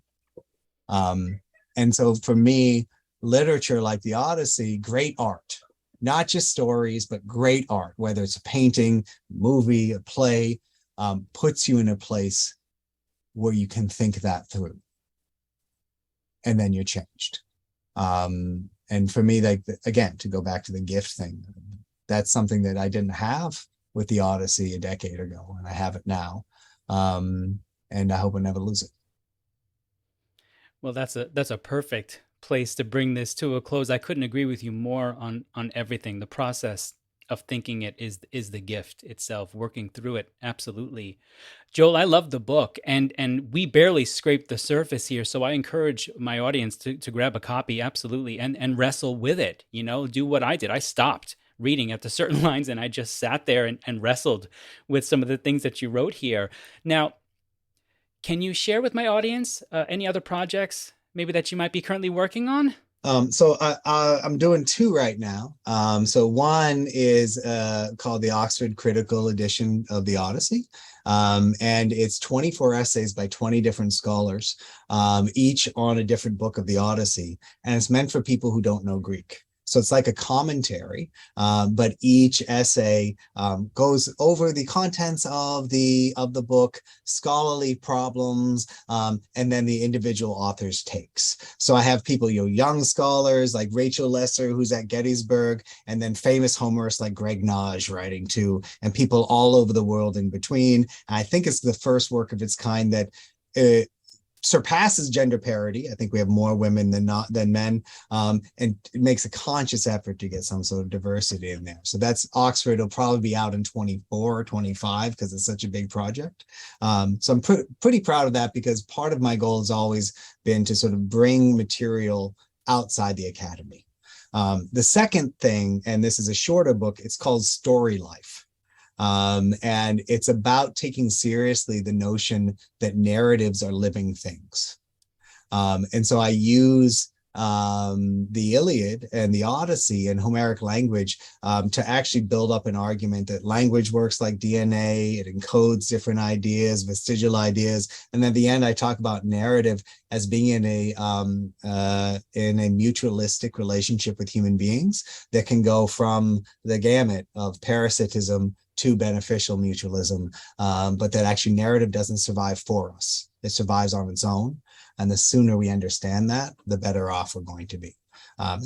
Speaker 1: And so for me, literature like the Odyssey, great art, not just stories, but great art, whether it's a painting, movie, a play, puts you in a place where you can think that through. And then you're changed. And for me, like, again, to go back to the gift thing, that's something that I didn't have with the Odyssey a decade ago, and I have it now. And I hope I never lose it.
Speaker 2: Well, that's a perfect place to bring this to a close. I couldn't agree with you more on everything. The process of thinking it is the gift itself, working through it. Absolutely. Joel, I love the book, and we barely scraped the surface here. So I encourage my audience to grab a copy, absolutely, and wrestle with it. Do what I did. I stopped reading at the certain lines, and I just sat there and wrestled with some of the things that you wrote here. Now, can you share with my audience any other projects maybe that you might be currently working on?
Speaker 1: So I'm doing 2 right now. So one is called the Oxford Critical Edition of the Odyssey. And it's 24 essays by 20 different scholars, each on a different book of the Odyssey. And it's meant for people who don't know Greek. So it's like a commentary, but each essay goes over the contents of the book, scholarly problems, and then the individual author's takes. So I have people, young scholars like Rachel Lesser, who's at Gettysburg, and then famous Homerists like Greg Nage writing too, and people all over the world in between. And I think it's the first work of its kind that surpasses gender parity. I think we have more women than men, and it makes a conscious effort to get some sort of diversity in there. So that's Oxford. It'll probably be out in 24 or 25 because it's such a big project. So I'm pretty proud of that, because part of my goal has always been to sort of bring material outside the academy. The second thing, and this is a shorter book, it's called Story Life. And it's about taking seriously the notion that narratives are living things. And so I use the Iliad and the Odyssey and Homeric language to actually build up an argument that language works like DNA. It encodes different ideas, vestigial ideas. And at the end, I talk about narrative as being in a mutualistic relationship with human beings that can go from the gamut of parasitism to beneficial mutualism, but that actually narrative doesn't survive for us. It survives on its own. And the sooner we understand that, the better off we're going to be.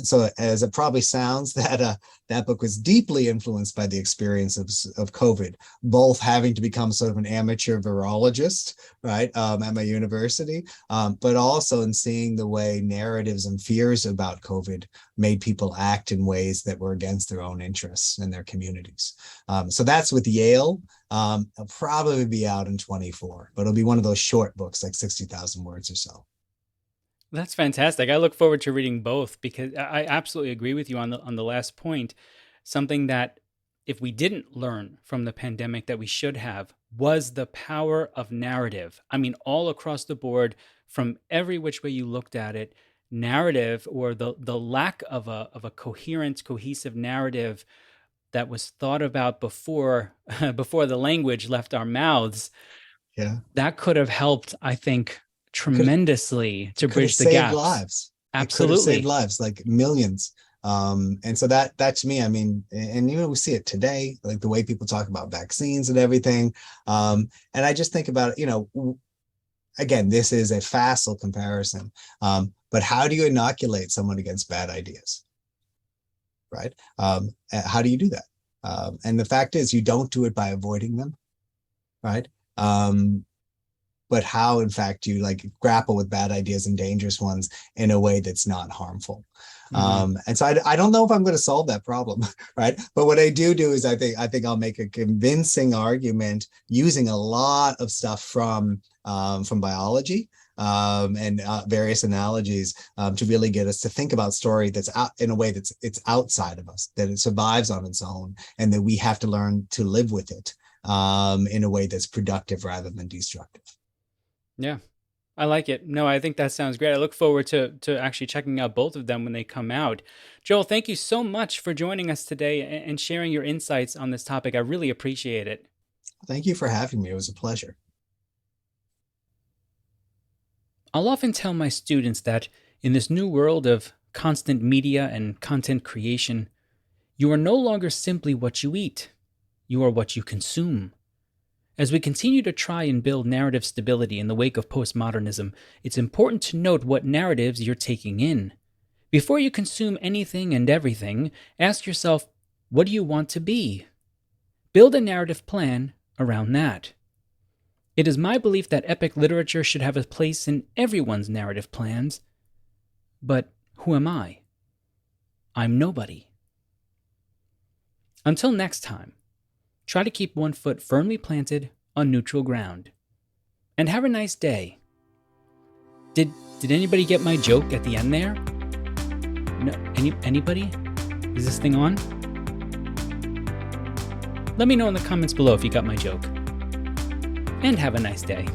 Speaker 1: So as it probably sounds, that book was deeply influenced by the experience of COVID, both having to become sort of an amateur virologist, right, at my university, but also in seeing the way narratives and fears about COVID made people act in ways that were against their own interests and their communities. So that's with Yale. It'll probably be out in 24, but it'll be one of those short books, like 60,000 words or so.
Speaker 2: That's fantastic. I look forward to reading both, because I absolutely agree with you on the last point. Something that, if we didn't learn from the pandemic that we should have, was the power of narrative. I mean, all across the board, from every which way you looked at it, narrative, or the lack of a coherent, cohesive narrative that was thought about before before the language left our mouths,
Speaker 1: Yeah,
Speaker 2: that could have helped, I think,
Speaker 1: could
Speaker 2: tremendously to
Speaker 1: could have
Speaker 2: bridge the
Speaker 1: saved
Speaker 2: gaps.
Speaker 1: lives. It could have saved
Speaker 2: Absolutely.
Speaker 1: lives, like millions. And so that to me, I mean, and we see it today, like the way people talk about vaccines and everything. And I just think about, again, this is a facile comparison, but how do you inoculate someone against bad ideas, right? How do you do that? And the fact is, you don't do it by avoiding them, right? But how, in fact, you like grapple with bad ideas and dangerous ones in a way that's not harmful.
Speaker 2: Mhm.
Speaker 1: And so I don't know if I'm going to solve that problem, right? But what I do is I think I'll make a convincing argument using a lot of stuff from biology, and various analogies, to really get us to think about story that's out in a way that's it's outside of us, that it survives on its own, and that we have to learn to live with it in a way that's productive rather than destructive.
Speaker 2: Yeah, I like it. No, I think that sounds great. I look forward to actually checking out both of them when they come out. Joel, thank you so much for joining us today and sharing your insights on this topic. I really appreciate it.
Speaker 1: Thank you for having me. It was a pleasure.
Speaker 2: I'll often tell my students that in this new world of constant media and content creation, you are no longer simply what you eat, you are what you consume. As we continue to try and build narrative stability in the wake of postmodernism, it's important to note what narratives you're taking in. Before you consume anything and everything, ask yourself, what do you want to be? Build a narrative plan around that. It is my belief that epic literature should have a place in everyone's narrative plans. But who am I? I'm nobody. Until next time, try to keep one foot firmly planted on neutral ground. And have a nice day. Did anybody get my joke at the end there? No, anybody? Is this thing on? Let me know in the comments below if you got my joke. And have a nice day.